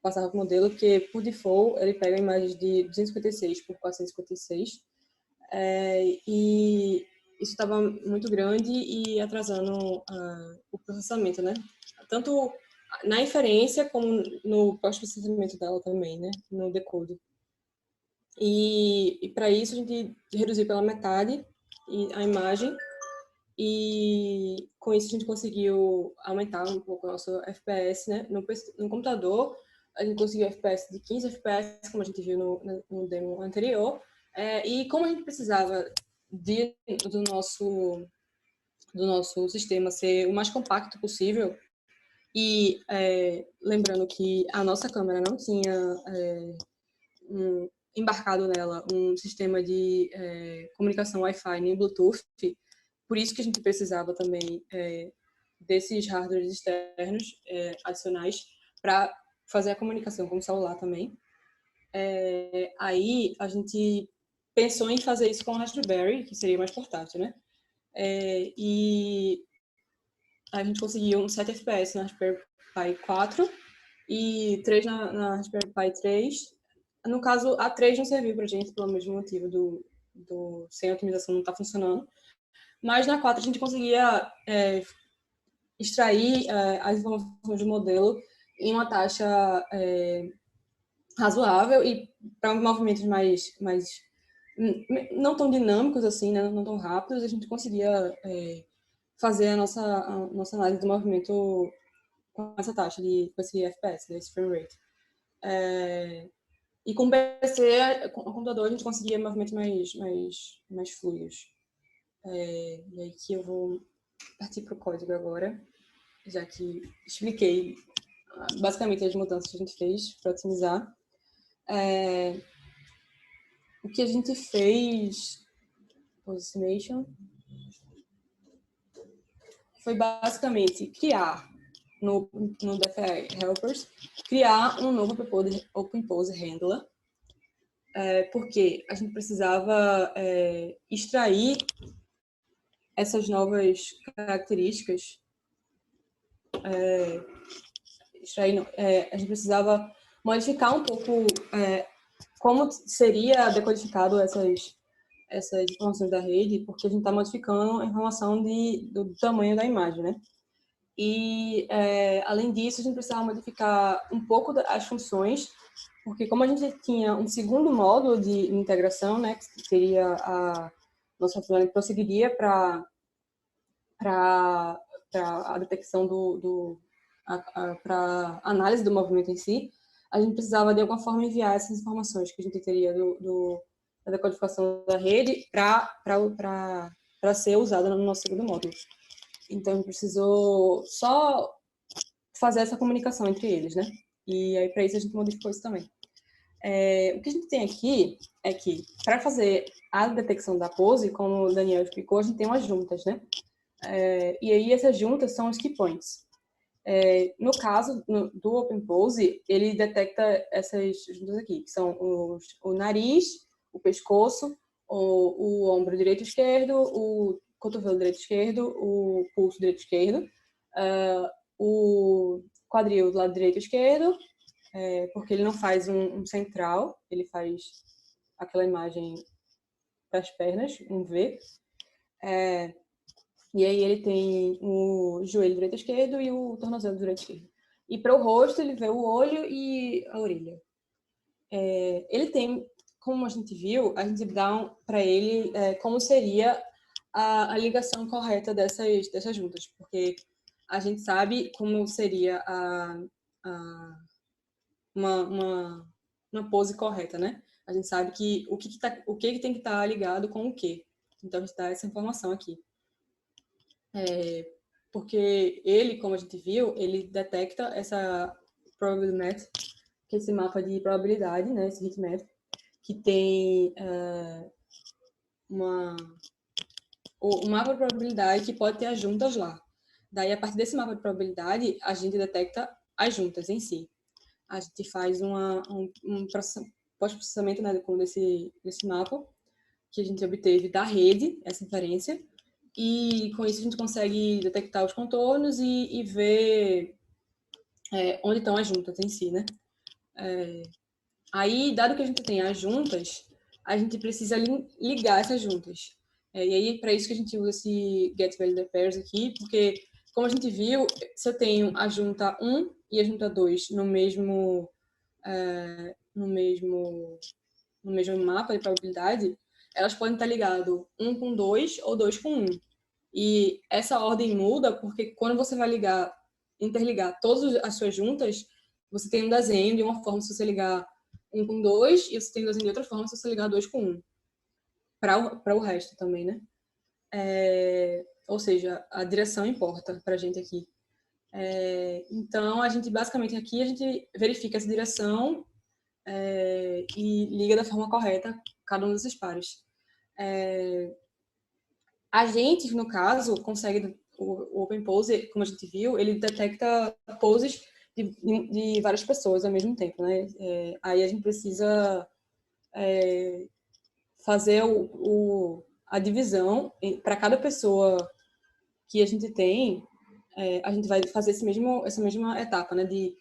passava para o modelo, porque por default ele pega imagens de 256 por 456 e isso estava muito grande e atrasando o processamento, né? Tanto na inferência como no pós-processamento dela também, né? No decode. E para isso a gente reduziu pela metade a imagem e com isso a gente conseguiu aumentar um pouco o nosso FPS, né? No computador a gente conseguiu FPS de 15 FPS, como a gente viu no demo anterior, e como a gente precisava do nosso sistema ser o mais compacto possível, e lembrando que a nossa câmera não tinha embarcado nela um sistema de comunicação Wi-Fi nem Bluetooth, por isso que a gente precisava também desses hardwares externos adicionais para fazer a comunicação com o celular também. Aí a gente pensou em fazer isso com o Raspberry, que seria mais portátil, né? E a gente conseguiu um 7 FPS na Raspberry Pi 4 e 3 na Raspberry Pi 3. No caso, a 3 não serviu pra gente pelo mesmo motivo do sem otimização não tá funcionando. Mas na 4 a gente conseguia extrair as informações do modelo em uma taxa razoável e para movimentos mais não tão dinâmicos assim, né? Não tão rápidos, a gente conseguia fazer a nossa análise do movimento com essa taxa com esse FPS, né? Esse frame rate. E com o PC, com o computador, a gente conseguia movimentos mais fluidos. E aí que eu vou partir para o código agora, já que expliquei basicamente as mudanças que a gente fez para otimizar. O que a gente fez, Positionation, foi basicamente criar no DFI Helpers, criar um novo Open Pose Handler, porque a gente precisava extrair essas novas características. A gente precisava modificar um pouco como seria decodificado essas informações da rede, porque a gente está modificando a informação do tamanho da imagem, né? E, além disso, a gente precisava modificar um pouco as funções, porque como a gente tinha um segundo módulo de integração, né, que seria nossa função prosseguiria para a detecção para análise do movimento em si, a gente precisava de alguma forma enviar essas informações que a gente teria da decodificação da rede para ser usada no nosso segundo módulo. Então, a gente precisou só fazer essa comunicação entre eles, né? E aí, para isso, a gente modificou isso também. O que a gente tem aqui é que, para fazer a detecção da pose, como o Daniel explicou, a gente tem umas juntas, né? E aí, essas juntas são os key points. No caso do Open Pose, ele detecta essas juntas aqui, que são o nariz, o pescoço, o ombro direito e esquerdo, o cotovelo direito e esquerdo, o pulso direito e esquerdo, o quadril do lado direito e esquerdo, porque ele não faz um central, ele faz aquela imagem das pernas, um V. E aí ele tem o joelho direito e esquerdo e o tornozelo direito e esquerdo. E para o rosto ele vê o olho e a orelha. Ele tem, como a gente viu, a gente dá para ele como seria a ligação correta dessas juntas, porque a gente sabe como seria uma pose correta, né? A gente sabe que o que tem que estar ligado com o quê. Então a gente dá essa informação aqui. Porque ele, como a gente viu, ele detecta essa probability map, que é esse mapa de probabilidade, né, esse heatmap, que tem um mapa de probabilidade que pode ter as juntas lá. Daí, a partir desse mapa de probabilidade, a gente detecta as juntas em si. A gente faz um pós-processamento, né, desse mapa, que a gente obteve da rede, essa inferência, e com isso a gente consegue detectar os contornos e ver onde estão as juntas em si, né? Aí, dado que a gente tem as juntas, a gente precisa ligar essas juntas. E aí, para isso que a gente usa esse get value pairs aqui, porque, como a gente viu, se eu tenho a junta 1 e a junta 2 no mesmo mapa de probabilidade, elas podem estar ligadas 1 com 2 ou 2 com 1. E essa ordem muda porque quando você vai interligar todas as suas juntas, você tem um desenho de uma forma se você ligar 1 com 2 e você tem um desenho de outra forma se você ligar 2 com 1. Para o resto também, né? Ou seja, a direção importa para a gente aqui. Então, a gente basicamente aqui, a gente verifica essa direção e liga da forma correta cada um desses pares. A gente, no caso, consegue, o Open Pose, como a gente viu, ele detecta poses de várias pessoas ao mesmo tempo, né? Aí a gente precisa fazer a divisão para cada pessoa que a gente tem, a gente vai fazer essa mesma etapa, né, de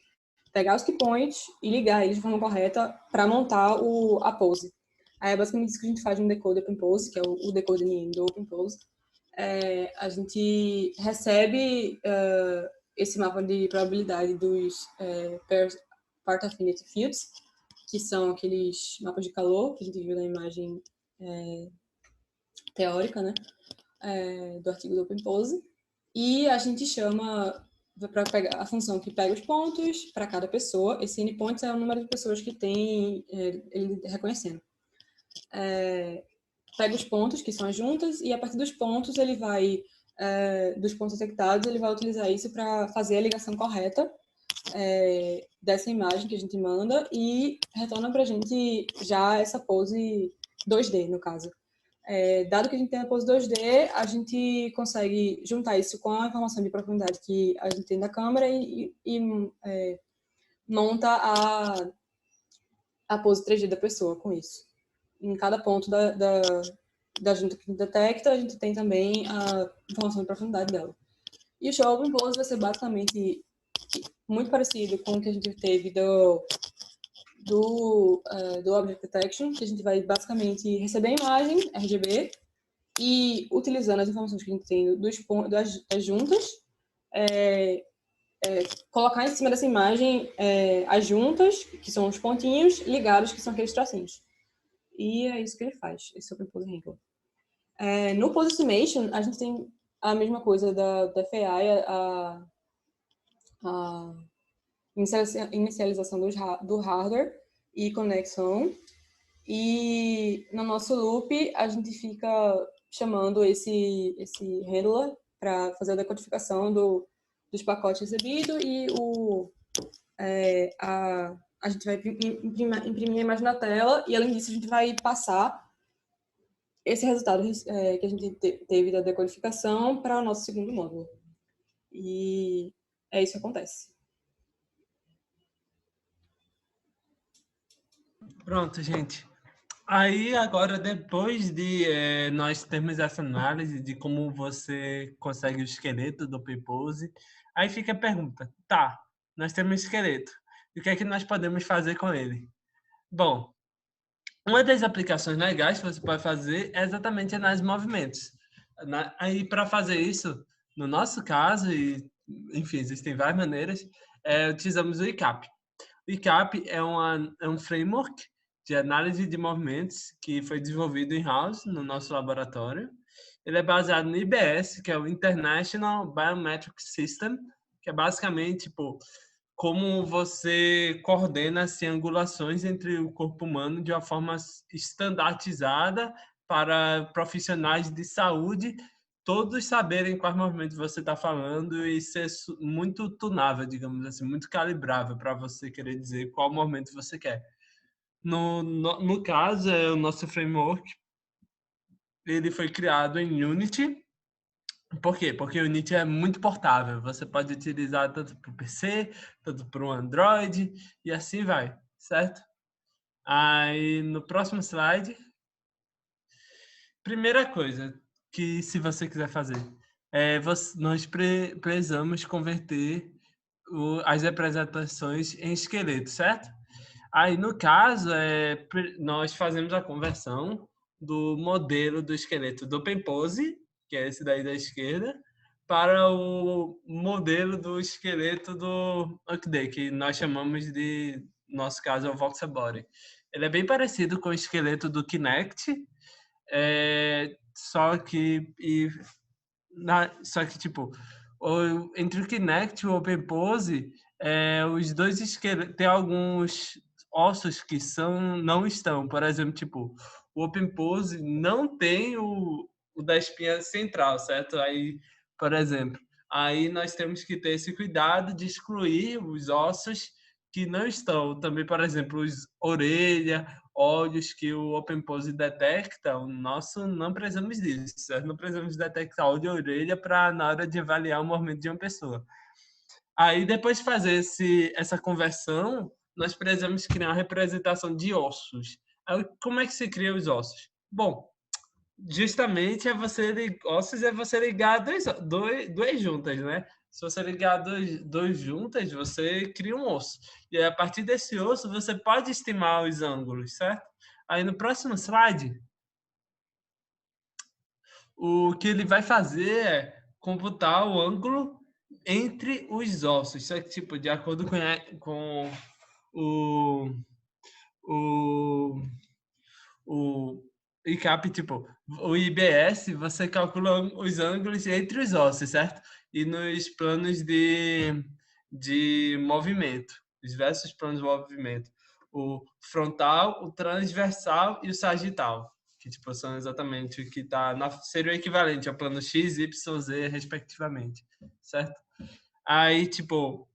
pegar os key points e ligar eles de forma correta para montar a pose. Aí é basicamente isso que a gente faz no Decode Open Pose, que é o Decode NM do Open Pose. A gente recebe esse mapa de probabilidade dos Part Affinity Fields, que são aqueles mapas de calor que a gente viu na imagem teórica, né, do artigo do Open Pose. E a gente chama para pegar a função que pega os pontos para cada pessoa. Esse endpoints é o número de pessoas que tem ele reconhecendo. Pega os pontos, que são as juntas, e a partir dos pontos ele vai, dos pontos detectados, ele vai utilizar isso para fazer a ligação correta dessa imagem que a gente manda e retorna para a gente já essa pose 2D, no caso. Dado que a gente tem a pose 2D, a gente consegue juntar isso com a informação de profundidade que a gente tem da câmera e monta a pose 3D da pessoa com isso. Em cada ponto da junta que a gente detecta, a gente tem também a informação de profundidade dela. E o show Open Pose vai ser basicamente muito parecido com o que a gente teve do Object Detection, que a gente vai basicamente receber a imagem RGB e, utilizando as informações que a gente tem das juntas, colocar em cima dessa imagem as juntas, que são os pontinhos, ligados, que são aqueles tracinhos. E é isso que ele faz, esse Open Pose Handler. No Pose Estimation, a gente tem a mesma coisa da FAI, a inicialização do hardware e conexão. E no nosso loop, a gente fica chamando esse handler para fazer a decodificação dos pacotes recebidos e a gente vai imprimir a imagem na tela e, além disso, a gente vai passar esse resultado que a gente teve da decodificação para o nosso segundo módulo. E é isso que acontece. Pronto, gente. Aí, agora, depois de nós termos essa análise de como você consegue o esqueleto do Open Pose, aí fica a pergunta, tá, nós temos um esqueleto, e o que é que nós podemos fazer com ele? Bom, uma das aplicações legais que você pode fazer é exatamente análise de movimentos. Aí, para fazer isso, no nosso caso, e enfim, existem várias maneiras, utilizamos o ICAP. O ICAP é um framework de análise de movimentos que foi desenvolvido in-house no nosso laboratório. Ele é baseado no IBS, que é o International Biometric System, que é basicamente tipo, como você coordena as angulações entre o corpo humano de uma forma estandartizada para profissionais de saúde, todos saberem quais movimentos você está falando e ser muito tunável, digamos assim, muito calibrável para você querer dizer qual movimento você quer. No caso, o nosso framework ele foi criado em Unity. Por quê? Porque o Unity é muito portável. Você pode utilizar tanto para o PC, tanto para o Android, e assim vai, certo? Aí, no próximo slide. Primeira coisa que, se você quiser fazer, nós precisamos converter as representações em esqueleto, certo? Aí, no caso, nós fazemos a conversão do modelo do esqueleto do Open Pose, que é esse daí da esquerda, para o modelo do esqueleto do Ocday, que nós chamamos de, no nosso caso, é o Voxel Body. Ele é bem parecido com o esqueleto do Kinect, só que tipo, entre o Kinect e o Open Pose, os dois esqueletos, tem alguns ossos que não estão. Por exemplo, tipo, o Open Pose não tem o da espinha central, certo? Aí, por exemplo, aí nós temos que ter esse cuidado de excluir os ossos que não estão. Também, por exemplo, os orelha, olhos que o Open Pose detecta, o nosso não precisamos disso, certo? Não precisamos detectar olho e orelha para na hora de avaliar o movimento de uma pessoa. Aí, depois de fazer essa conversão, nós precisamos criar uma representação de ossos. Aí, como é que se cria os ossos? Bom, justamente ossos é você ligar duas juntas, né? Se você ligar dois juntas, você cria um osso. E aí, a partir desse osso, você pode estimar os ângulos, certo? Aí no próximo slide, o que ele vai fazer é computar o ângulo entre os ossos. Só que, tipo, de acordo com o, o, o ICAP, tipo, o IBS, você calcula os ângulos entre os ossos, certo? E nos planos de movimento, os diversos planos de movimento. O frontal, o transversal e o sagital, que tipo, são exatamente o que seria o equivalente ao plano X, Y, Z, respectivamente, certo? Aí, tipo,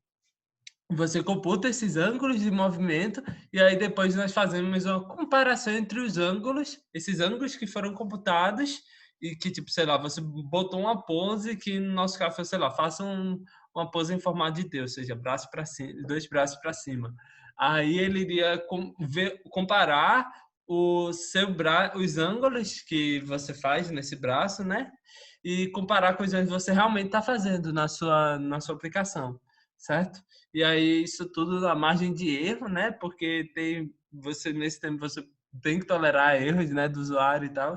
você computa esses ângulos de movimento e aí depois nós fazemos uma comparação entre os ângulos, esses ângulos que foram computados e que, tipo, sei lá, você botou uma pose que no nosso caso foi, sei lá, faça uma pose em formato de T, ou seja, braço para cima, dois braços para cima. Aí ele iria comparar os ângulos que você faz nesse braço, né? E comparar com os ângulos que você realmente está fazendo na sua aplicação, certo? E aí isso tudo na margem de erro, né? Porque nesse tempo você tem que tolerar erros, né, do usuário e tal.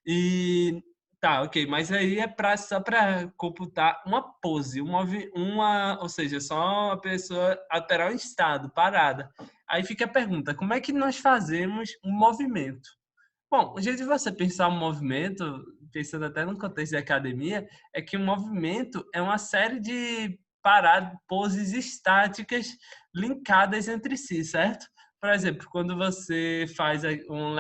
E tá, ok, mas aí é só para computar uma pose, ou seja, só a pessoa alterar um estado, parada. Aí fica a pergunta, como é que nós fazemos um movimento? Bom, o jeito de você pensar um movimento, pensando até no contexto de academia, é que um movimento é uma série de poses estáticas linkadas entre si, certo? Por exemplo, quando você faz um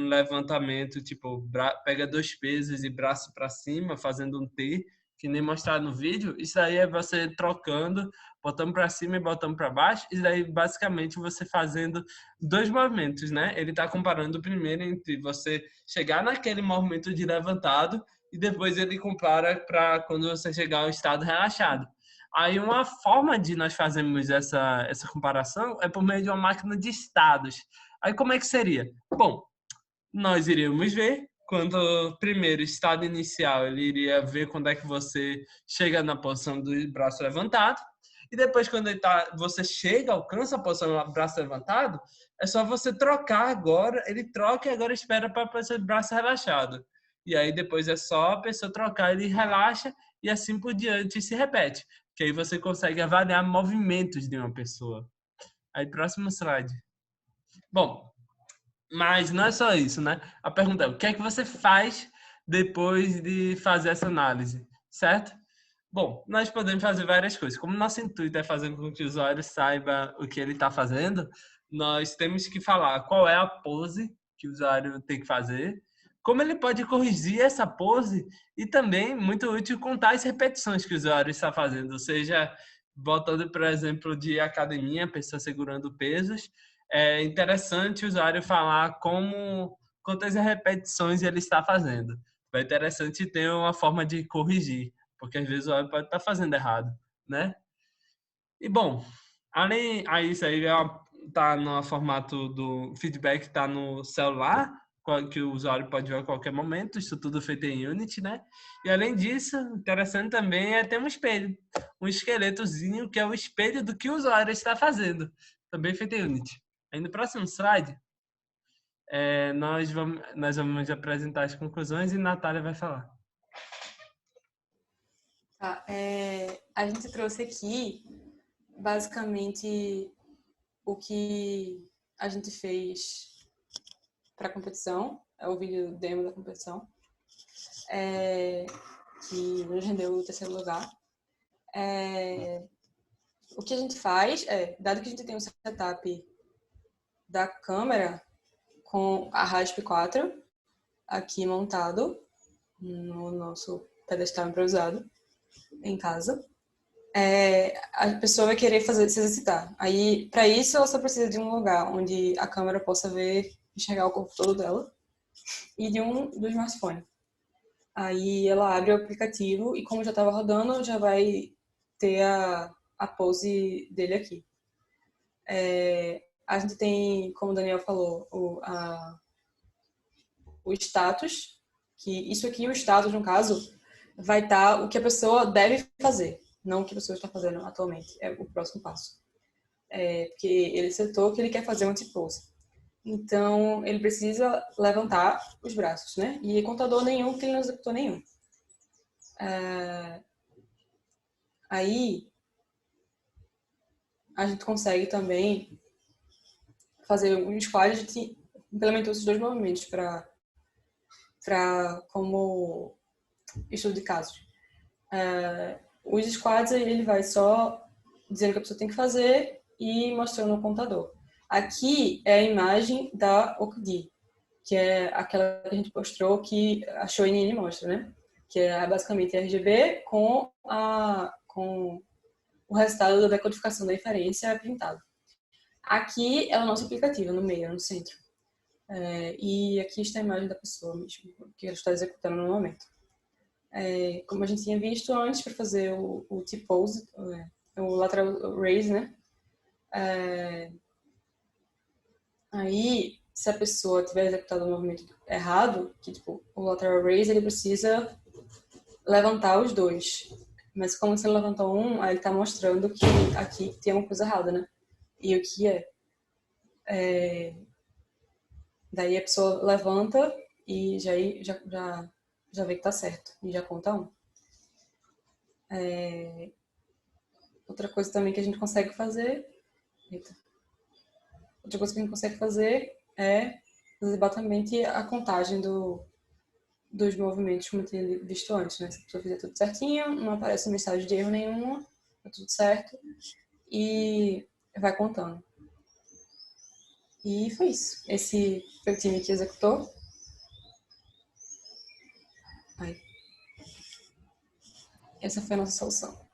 levantamento, tipo, pega dois pesos e braço para cima, fazendo um T, que nem mostrado no vídeo, isso aí é você trocando, botando para cima e botando para baixo, e daí basicamente você fazendo dois movimentos, né? Ele está comparando o primeiro entre você chegar naquele movimento de levantado e depois ele compara para quando você chegar ao estado relaxado. Aí uma forma de nós fazermos essa comparação é por meio de uma máquina de estados. Aí como é que seria? Bom, nós iríamos ver quando primeiro estado inicial ele iria ver quando é que você chega na posição do braço levantado e depois quando você chega, alcança a posição do braço levantado, é só você trocar agora, ele troca e agora espera para a posição do braço relaxado. E aí depois é só a pessoa trocar, ele relaxa e assim por diante se repete. Que aí você consegue avaliar movimentos de uma pessoa. Aí próximo slide. Bom, mas não é só isso, né? A pergunta é, o que é que você faz depois de fazer essa análise, certo? Bom, nós podemos fazer várias coisas. Como nosso intuito é fazer com que o usuário saiba o que ele está fazendo, nós temos que falar qual é a pose que o usuário tem que fazer, como ele pode corrigir essa pose e também, muito útil, contar as repetições que o usuário está fazendo, ou seja, voltando, por exemplo, de academia, pessoa segurando pesos, é interessante o usuário falar quantas repetições ele está fazendo. É interessante ter uma forma de corrigir, porque às vezes o usuário pode estar fazendo errado, né? E bom, além a isso aí tá no formato do feedback, tá no celular, que o usuário pode ver a qualquer momento, isso tudo feito em Unity, né? E além disso, interessante também é ter um espelho, um esqueletozinho que é o espelho do que o usuário está fazendo, também feito em Unity. Aí no próximo slide, nós vamos apresentar as conclusões e Natália vai falar. Tá, a gente trouxe aqui, basicamente, o que a gente fez para a competição, é o vídeo demo da competição, que nos rendeu o terceiro lugar. O que a gente faz dado que a gente tem um setup da câmera com a RASP4 aqui montado no nosso pedestal improvisado em casa, a pessoa vai querer se exercitar. Aí, para isso, ela só precisa de um lugar onde a câmera possa enxergar o corpo todo dela e do smartphone. Aí ela abre o aplicativo e como já estava rodando, já vai ter a pose dele aqui. A gente tem, como o Daniel falou, o status, que isso aqui, o status, no caso, vai estar o que a pessoa deve fazer, não o que a pessoa está fazendo atualmente. É o próximo passo. Porque ele citou que ele quer fazer um T-pose. Então, ele precisa levantar os braços, né? E contador nenhum, porque ele não executou nenhum. Aí, a gente consegue também fazer um squad. A gente implementou esses dois movimentos como estudo de casos. Os squads, ele vai só dizendo o que a pessoa tem que fazer e mostrando o contador. Aqui é a imagem da OCDE, que é aquela que a gente mostrou que a Shoinini mostra, né? Que é basicamente a RGB com o resultado da decodificação da inferência pintado. Aqui é o nosso aplicativo, no meio, no centro. E aqui está a imagem da pessoa mesmo, que ela está executando no momento. Como a gente tinha visto antes, para fazer o T-pose, o lateral raise, né? Aí, se a pessoa tiver executado o movimento errado, que tipo, o lateral raise, ele precisa levantar os dois. Mas como se ele levantou um, aí ele está mostrando que aqui tem uma coisa errada, né? E o que é? Daí a pessoa levanta e já vê que tá certo. E já conta um. Outra coisa também que a gente consegue fazer... Outra coisa que a gente consegue fazer é fazer basicamente a contagem dos movimentos, como eu tinha visto antes, né? Se a pessoa fizer tudo certinho, não aparece mensagem de erro nenhuma, tá tudo certo, e vai contando. E foi isso. Esse foi o time que executou. Aí. Essa foi a nossa solução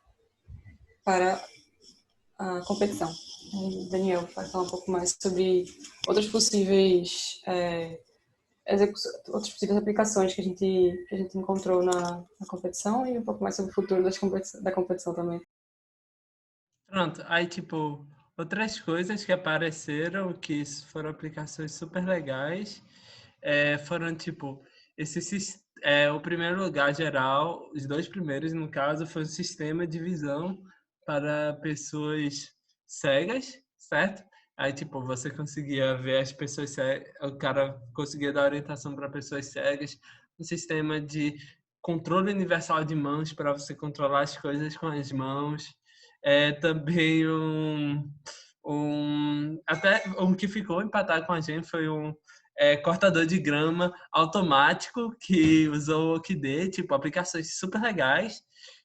para a competição. O Daniel vai falar um pouco mais sobre outras possíveis outras possíveis aplicações que a gente encontrou na competição e um pouco mais sobre o futuro da competição também. Pronto, aí tipo, outras coisas que apareceram, que foram aplicações super legais, foram tipo, o primeiro lugar geral, os dois primeiros no caso, foi um sistema de visão para pessoas cegas, certo? Aí, tipo, você conseguia ver as pessoas cegas, o cara conseguia dar orientação para pessoas cegas, um sistema de controle universal de mãos para você controlar as coisas com as mãos. Também até um que ficou empatado com a gente foi um cortador de grama automático que usou o OCDE, tipo, aplicações super legais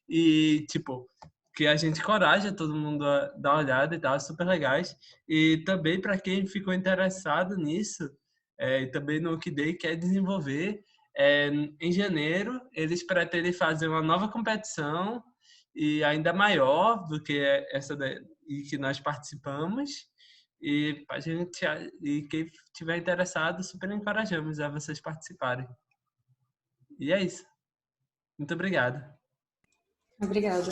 e, tipo, que a gente encoraja todo mundo a dar uma olhada e tal, super legais. E também para quem ficou interessado nisso, e também no OCDE quer desenvolver, em janeiro eles pretendem fazer uma nova competição e ainda maior do que essa e que nós participamos. E a gente, e quem tiver interessado, super encorajamos a vocês participarem. E é isso. Muito obrigado. Obrigada.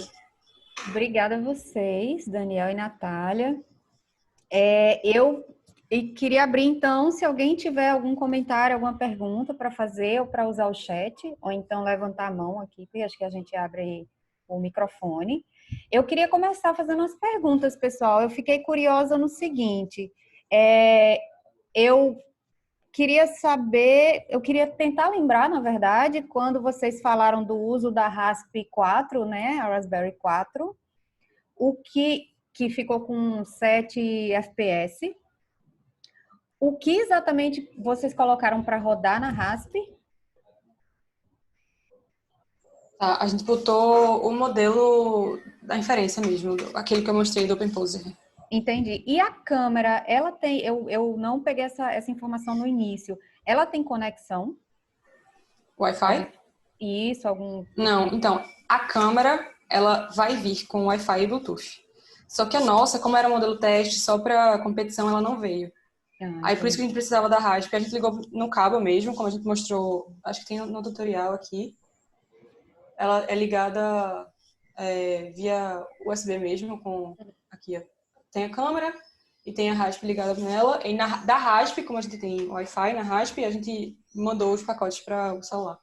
Obrigada a vocês, Daniel e Natália. Eu queria abrir, então, se alguém tiver algum comentário, alguma pergunta para fazer ou para usar o chat, ou então levantar a mão aqui, porque acho que a gente abre o microfone. Eu queria começar fazendo as perguntas, pessoal. Eu fiquei curiosa no seguinte, eu queria saber, eu queria tentar lembrar, na verdade, quando vocês falaram do uso da RASP-4, né, a Raspberry 4, o que ficou com 7 FPS. O que exatamente vocês colocaram para rodar na RASP? Tá, a gente botou o modelo da inferência mesmo, aquele que eu mostrei do OpenPose. Entendi. E a câmera, ela tem... Eu não peguei essa informação no início. Ela tem conexão? Wi-Fi? Isso, algum... Não, então, a câmera, ela vai vir com Wi-Fi e Bluetooth. Só que a nossa, como era um modelo teste, só para competição, ela não veio. Aí por isso que a gente precisava da rádio, porque a gente ligou no cabo mesmo, como a gente mostrou, acho que tem no tutorial aqui. Ela é ligada via USB mesmo, aqui ó. Tem a câmera e tem a RASP ligada nela. E da RASP, como a gente tem Wi-Fi na RASP, a gente mandou os pacotes para o celular.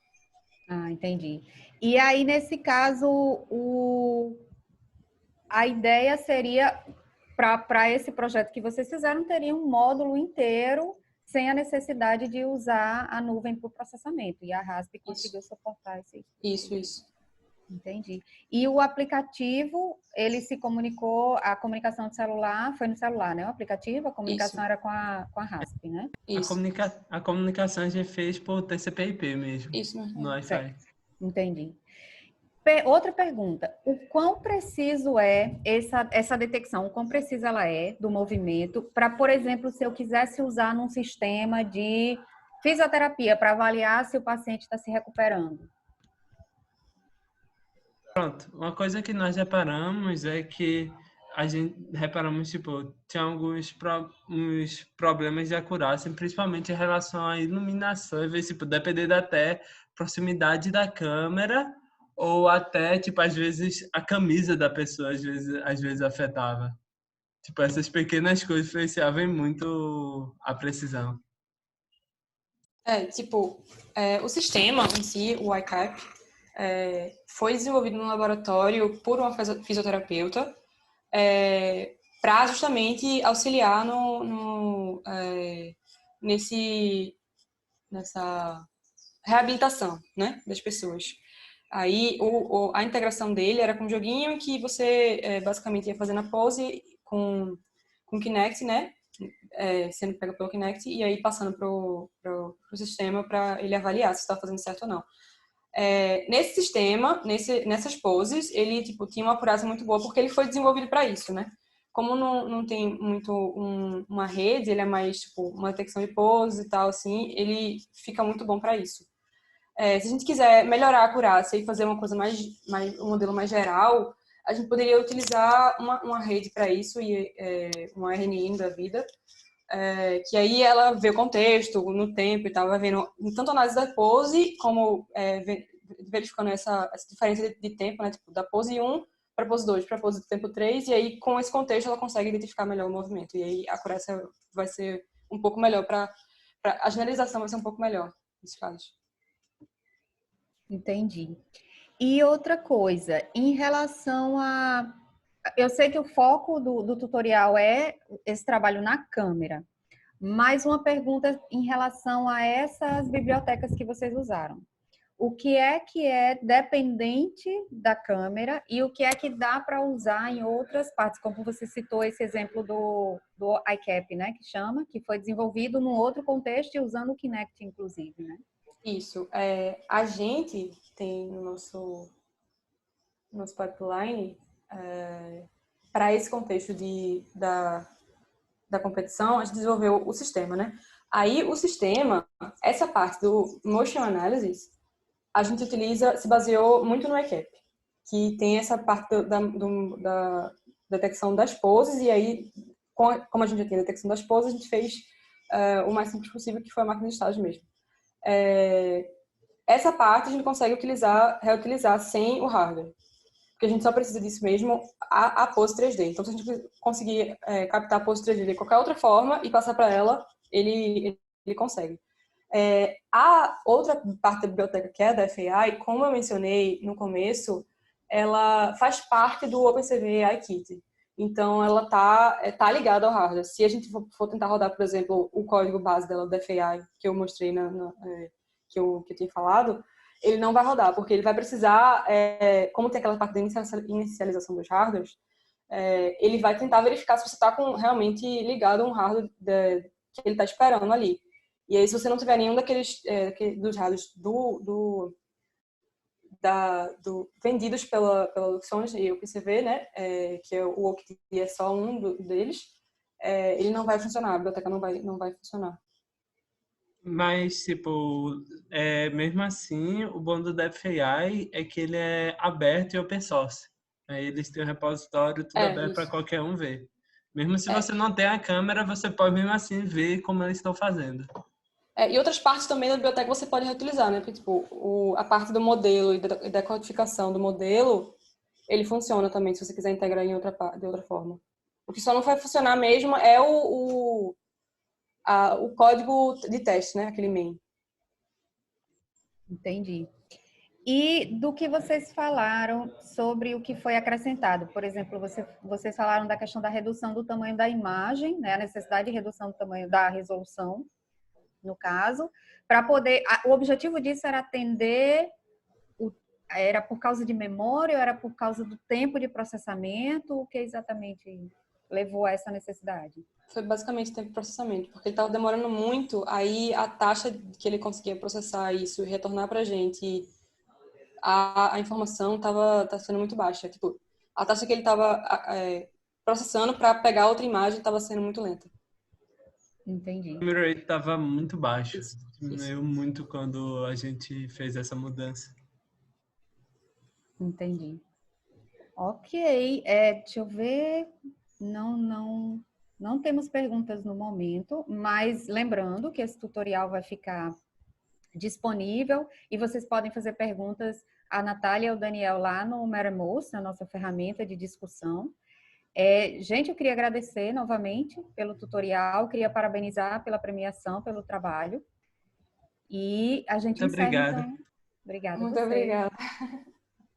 Ah, entendi. E aí, nesse caso, a ideia seria, para esse projeto que vocês fizeram, teria um módulo inteiro sem a necessidade de usar a nuvem para o processamento. E a RASP conseguiu suportar esse. Isso. Entendi. E o aplicativo, ele se comunicou, a comunicação do celular, foi no celular, né? O aplicativo, a comunicação era com a RASP, né? Isso. A comunicação a gente fez por TCP/IP mesmo. Isso mesmo. No Wi-Fi. Certo. Entendi. Outra pergunta, o quão preciso é essa detecção, o quão precisa ela é do movimento para, por exemplo, se eu quisesse usar num sistema de fisioterapia para avaliar se o paciente está se recuperando? Pronto, uma coisa que nós reparamos é que tipo, tinha uns problemas de acurácia, principalmente em relação à iluminação, e ver se depender até proximidade da câmera, ou até, tipo, às vezes a camisa da pessoa, às vezes afetava. Tipo, essas pequenas coisas influenciavam muito a precisão. O sistema em si, o iCap, foi desenvolvido no laboratório por uma fisioterapeuta para justamente auxiliar nessa reabilitação, né, das pessoas. Aí a integração dele era com um joguinho que você basicamente ia fazendo a pose com Kinect, né, sendo pego pelo Kinect e aí passando pro sistema para ele avaliar se está fazendo certo ou não. Nesse sistema, nessas poses, ele tipo tinha uma acurácia muito boa porque ele foi desenvolvido para isso, né? Como não tem muito uma rede, ele é mais tipo uma detecção de poses e tal assim, ele fica muito bom para isso. Se a gente quiser melhorar a acurácia e fazer uma coisa um modelo mais geral, a gente poderia utilizar uma rede para isso e uma RNN da vida. Que aí ela vê o contexto, no tempo e tal, vai vendo tanto a análise da pose, como verificando essa diferença de tempo, né, tipo, da pose 1 para pose 2, para pose do tempo 3, e aí com esse contexto ela consegue identificar melhor o movimento, e aí a acurácia vai ser um pouco melhor, a generalização vai ser um pouco melhor nesses casos. Entendi. E outra coisa, em relação a... Eu sei que o foco do tutorial é esse trabalho na câmera, mas uma pergunta em relação a essas bibliotecas que vocês usaram. O que é dependente da câmera e o que é que dá para usar em outras partes, como você citou esse exemplo do iCap, né, que foi desenvolvido num outro contexto e usando o Kinect, inclusive, né? Isso. A gente tem no nosso pipeline, para esse contexto da competição, a gente desenvolveu o sistema, né? Aí, o sistema, essa parte do Motion Analysis, a gente se baseou muito no iCap, que tem essa parte da detecção das poses, e aí, como a gente já tem a detecção das poses, a gente fez o mais simples possível, que foi a máquina de estágio mesmo. Essa parte a gente consegue reutilizar sem o hardware, porque a gente só precisa disso mesmo a pose 3D. Então, se a gente conseguir captar a pose 3D de qualquer outra forma e passar para ela, ele consegue. A outra parte da biblioteca, que é da FAI, como eu mencionei no começo, ela faz parte do OpenCV AI Kit. Então, ela tá ligada ao hardware. Se a gente for tentar rodar, por exemplo, o código base dela da FAI, que eu mostrei, que eu tinha falado, ele não vai rodar, porque ele vai precisar, como tem aquela parte da inicialização dos hardwares, ele vai tentar verificar se você está realmente ligado a um hardware que ele está esperando ali. E aí, se você não tiver nenhum dos hardwares vendidos pela Luxons e o PCV, né, que é o OCT é só um deles, ele não vai funcionar, a biblioteca não vai funcionar. Mas, tipo, mesmo assim, o bom do DevAI é que ele é aberto e open source. Aí eles têm um repositório tudo aberto para qualquer um ver. Mesmo se você não tem a câmera, você pode mesmo assim ver como eles estão fazendo. E outras partes também da biblioteca você pode reutilizar, né? Porque, tipo, a parte do modelo e da codificação do modelo, ele funciona também, se você quiser integrar de outra forma. O que só não vai funcionar mesmo é o código de teste, né? Aquele main. Entendi. E do que vocês falaram sobre o que foi acrescentado? Por exemplo, vocês falaram da questão da redução do tamanho da imagem, né? A necessidade de redução do tamanho da resolução, no caso, para poder... O objetivo disso era atender... Era por causa de memória ou era por causa do tempo de processamento? O que exatamente levou a essa necessidade? Foi basicamente tempo de processamento, porque ele estava demorando muito, aí a taxa que ele conseguia processar isso e retornar para a gente, a informação estava sendo muito baixa. Tipo, a taxa que ele estava processando para pegar outra imagem estava sendo muito lenta. Entendi. O frame rate estava muito baixo. Isso. Diminuiu muito quando a gente fez essa mudança. Entendi. Ok. Deixa eu ver. Não temos perguntas no momento, mas lembrando que esse tutorial vai ficar disponível e vocês podem fazer perguntas à Natália e ao Daniel lá no Mattermost, na nossa ferramenta de discussão. Gente, eu queria agradecer novamente pelo tutorial, queria parabenizar pela premiação, pelo trabalho. E a gente Muito encerra, obrigado. então. Obrigada a Muito você. obrigada.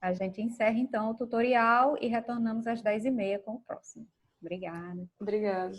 A gente encerra, então, o tutorial e retornamos às 10h30 com o próximo. Obrigada. Obrigada.